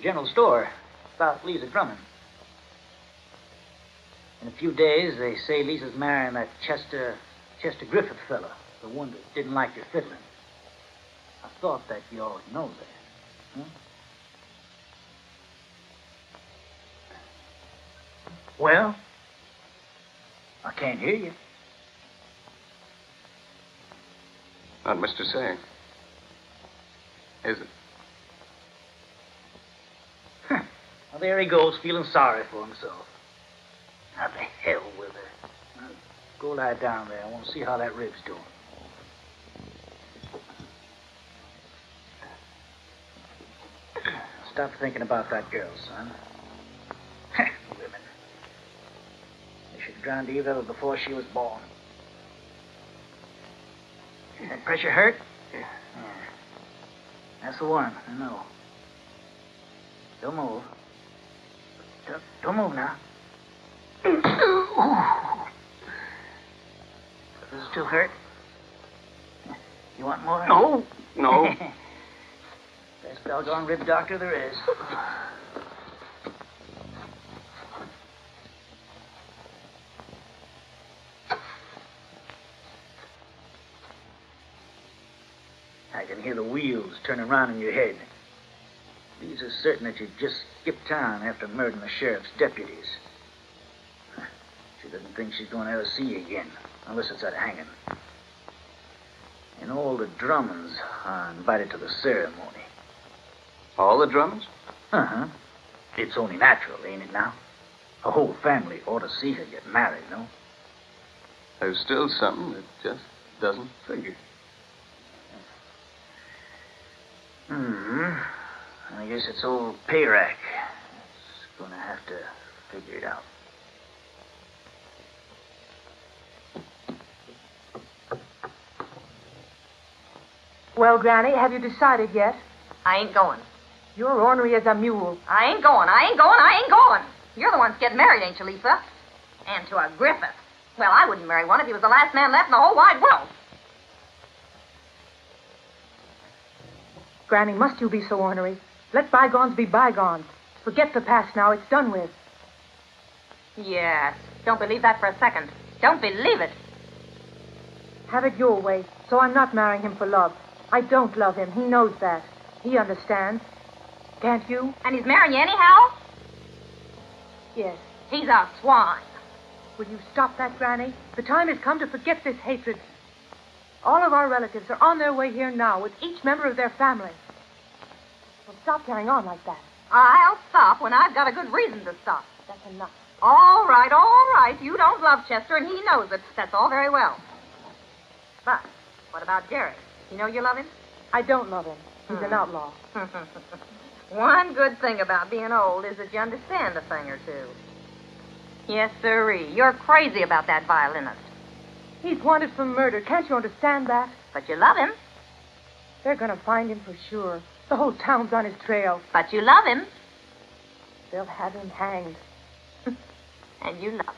general store, about Lisa Drummond. In a few days, they say Lisa's marrying that Chester Griffith fella, the one that didn't like your fiddling. I thought that you ought to know that. Huh? Well, I can't hear you. Not much to say. Is it? Well, there he goes, feeling sorry for himself. How the hell with her? Now, go lie down there. I want to see how that rib's doing. Stop thinking about that girl, son. Women. They should have drowned Eva before she was born. That pressure hurt? Yeah. That's the one, I know. Don't move. Don't move now. Does it still hurt? You want more? No. Best doggone rib doctor there is. I can hear the wheels turning around in your head. These are certain that you just skipped town after murdering the sheriff's deputies. She doesn't think she's going to ever see you again, unless it's at hanging. And all the Drummonds are invited to the ceremony. All the Drummonds? Uh-huh. It's only natural, ain't it now? The whole family ought to see her get married, no? There's still something that just doesn't figure. I guess it's old Payrack. It's going to have to figure it out. Well, Granny, have you decided yet? I ain't going. You're ornery as a mule. I ain't going. I ain't going. I ain't going. You're the one that's getting married, ain't you, Lisa? And to a Griffith. Well, I wouldn't marry one if he was the last man left in the whole wide world. Granny, must you be so ornery? Let bygones be bygones. Forget the past now. It's done with. Yes. Don't believe that for a second. Don't believe it. Have it your way. So I'm not marrying him for love. I don't love him. He knows that. He understands. Can't you? And he's marrying you anyhow? Yes. He's a swine. Will you stop that, Granny? The time has come to forget this hatred. All of our relatives are on their way here now with each member of their family. Well, stop carrying on like that. I'll stop when I've got a good reason to stop. That's enough. All right, all right. You don't love Chester, and he knows it. That's all very well. But what about Jerry? You know you love him? I don't love him. He's an outlaw. One good thing about being old is that you understand a thing or two. Yes, sirree. You're crazy about that violinist. He's wanted for murder. Can't you understand that? But you love him. They're going to find him for sure. The whole town's on his trail. But you love him. They'll have him hanged. And you love him.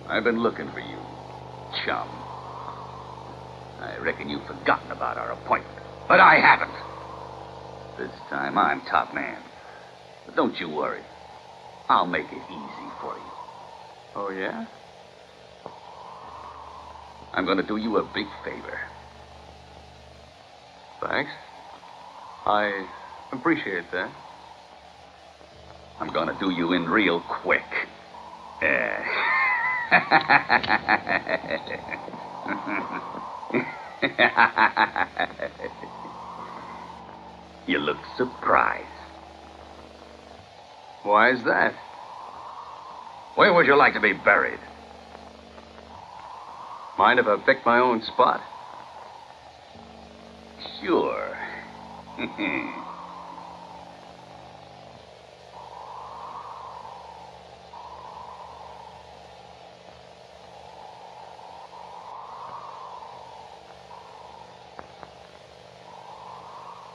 I've been looking for you, chum. I reckon you've forgotten about our appointment. But I haven't. This time I'm top man. But don't you worry. I'll make it easy for you. Oh, yeah? I'm going to do you a big favor. Thanks. I appreciate that. I'm going to do you in real quick. You look surprised. Why is that? Where would you like to be buried? Mind if I pick my own spot? Sure.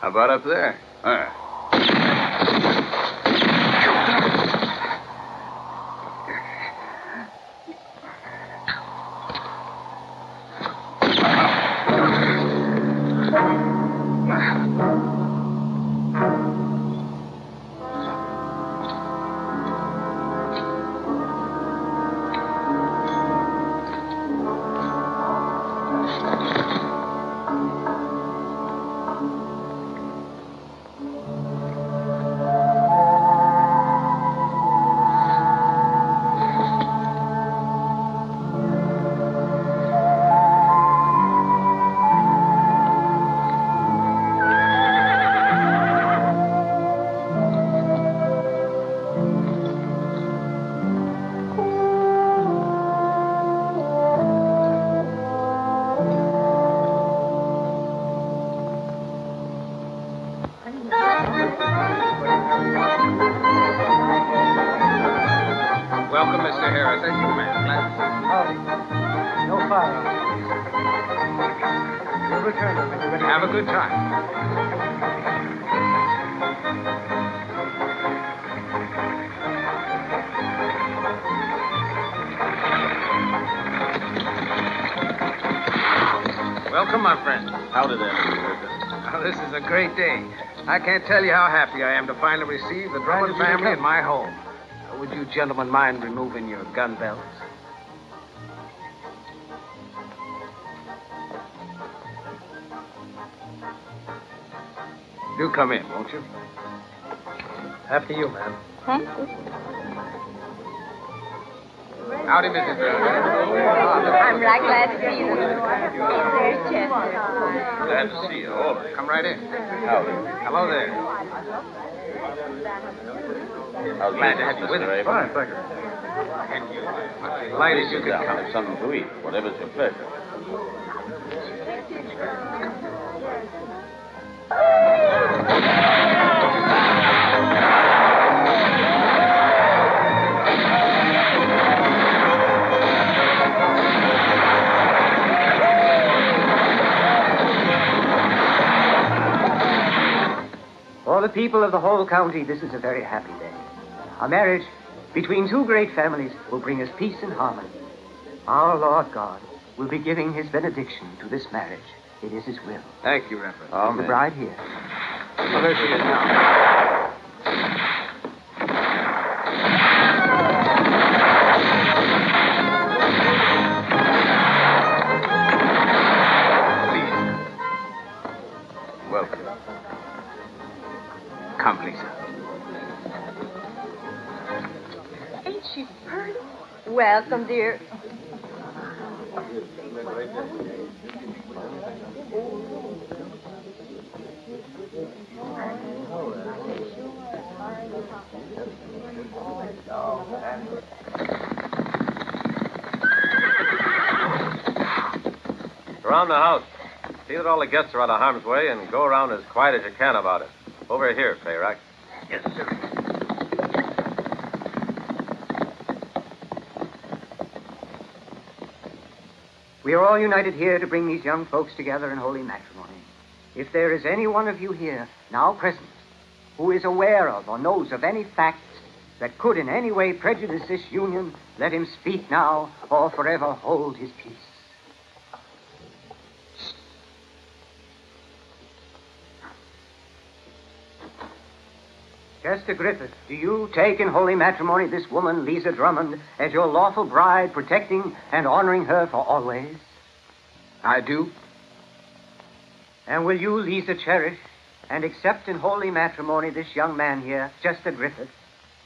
How about up there? Welcome, Mr. Harris. Thank you, man. Glad to see you. Howdy. No fire. We'll return to it. Have a good time. Welcome, my friend. Howdy there, Mr. Witt. Oh, this is a great day. I can't tell you how happy I am to finally receive the Drummond family in my home. Would you gentlemen mind removing your gun belts? Do come in, won't you? After you, man. Thank you. Howdy, Mrs. Brown. I'm right glad to see you. There's Chester. Glad to see you. All right. Come right in. Howdy. Hello there. How's Glad to have you with us. Fine, thank you. Light as you Sit can down. come. Have something to eat. Whatever's your pleasure. For the people of the whole county, this is a very happy day. A marriage between two great families will bring us peace and harmony. Our Lord God will be giving his benediction to this marriage. It is his will. Thank you, Reverend. Is the bride here? Well, there she is now. Welcome. Come, Lisa. Ain't she pretty? Welcome, dear. Around the house. See that all the guests are out of harm's way and go around as quiet as you can about it. Over here, Payrack. Yes, sir. We are all united here to bring these young folks together in holy matrimony. If there is any one of you here, now present, who is aware of or knows of any facts that could in any way prejudice this union, let him speak now or forever hold his peace. Chester Griffith, do you take in holy matrimony this woman, Lisa Drummond, as your lawful bride, protecting and honoring her for always? I do. And will you, Lisa, cherish and accept in holy matrimony this young man here, Chester Griffith,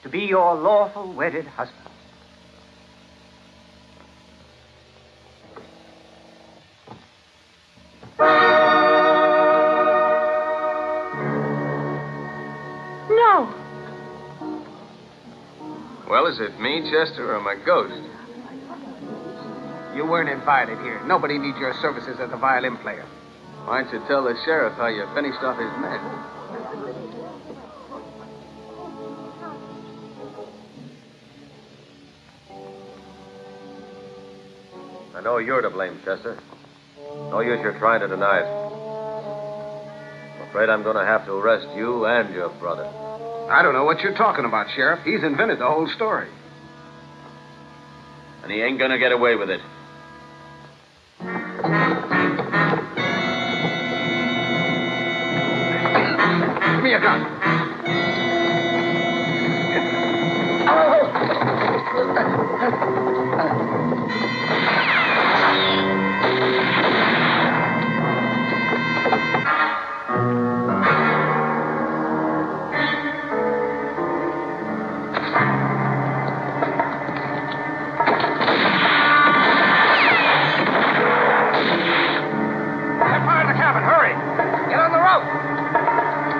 to be your lawful wedded husband? No. Well, is it me, Chester, or my ghost? You weren't invited here. Nobody needs your services as a violin player. Why don't you tell the sheriff how you finished off his men? I know you're to blame, Chester. No use you're trying to deny it. I'm afraid I'm going to have to arrest you and your brother. I don't know what you're talking about, Sheriff. He's invented the whole story. And he ain't gonna get away with it. Give me a gun. They're firing the cabin. Hurry. Get on the rope.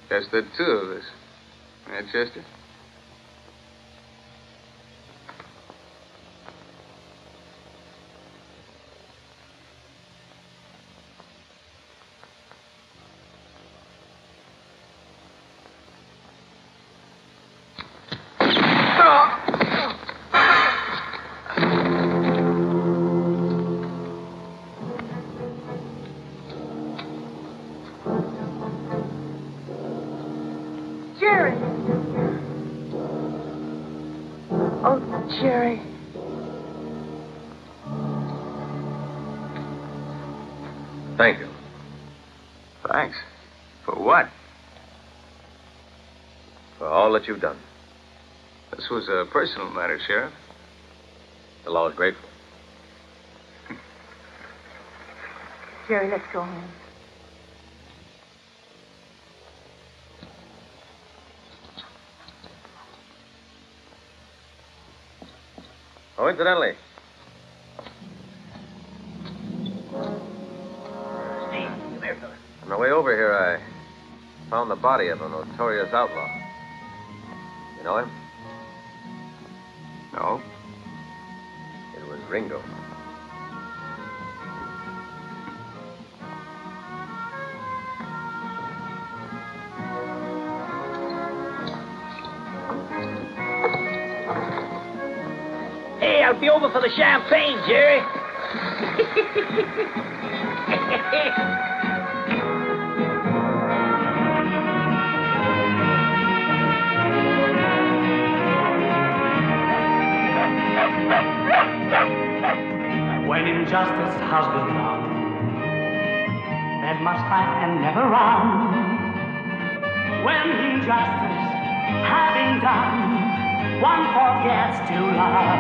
Just the two of us. Yeah, Chester? Jerry. Thank you. Thanks. For what? For all that you've done. This was a personal matter, Sheriff. The law is grateful. Jerry, let's go home. Oh, incidentally. Steve, come here, fella. On the way over here, I found the body of a notorious outlaw. You know him? No. It was Ringo. Hey, I'll be over for the champagne, Jerry. When injustice has been done, men must fight and never run. When injustice has been done, one forgets to love.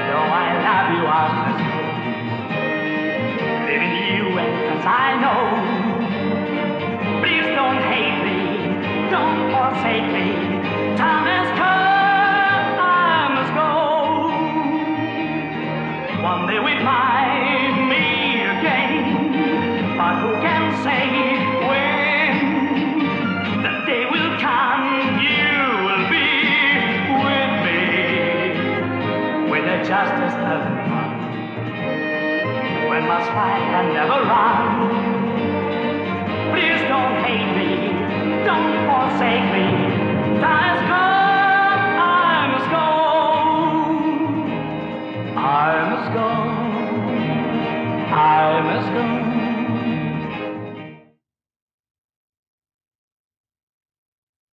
Though I love you, I must go. Leaving you as I know. Please don't hate me, don't forsake me. Time has come, I must go. One day we might meet again, but who can say when? The day will come, you will be with me, with the justice of the one. When must fight and never run.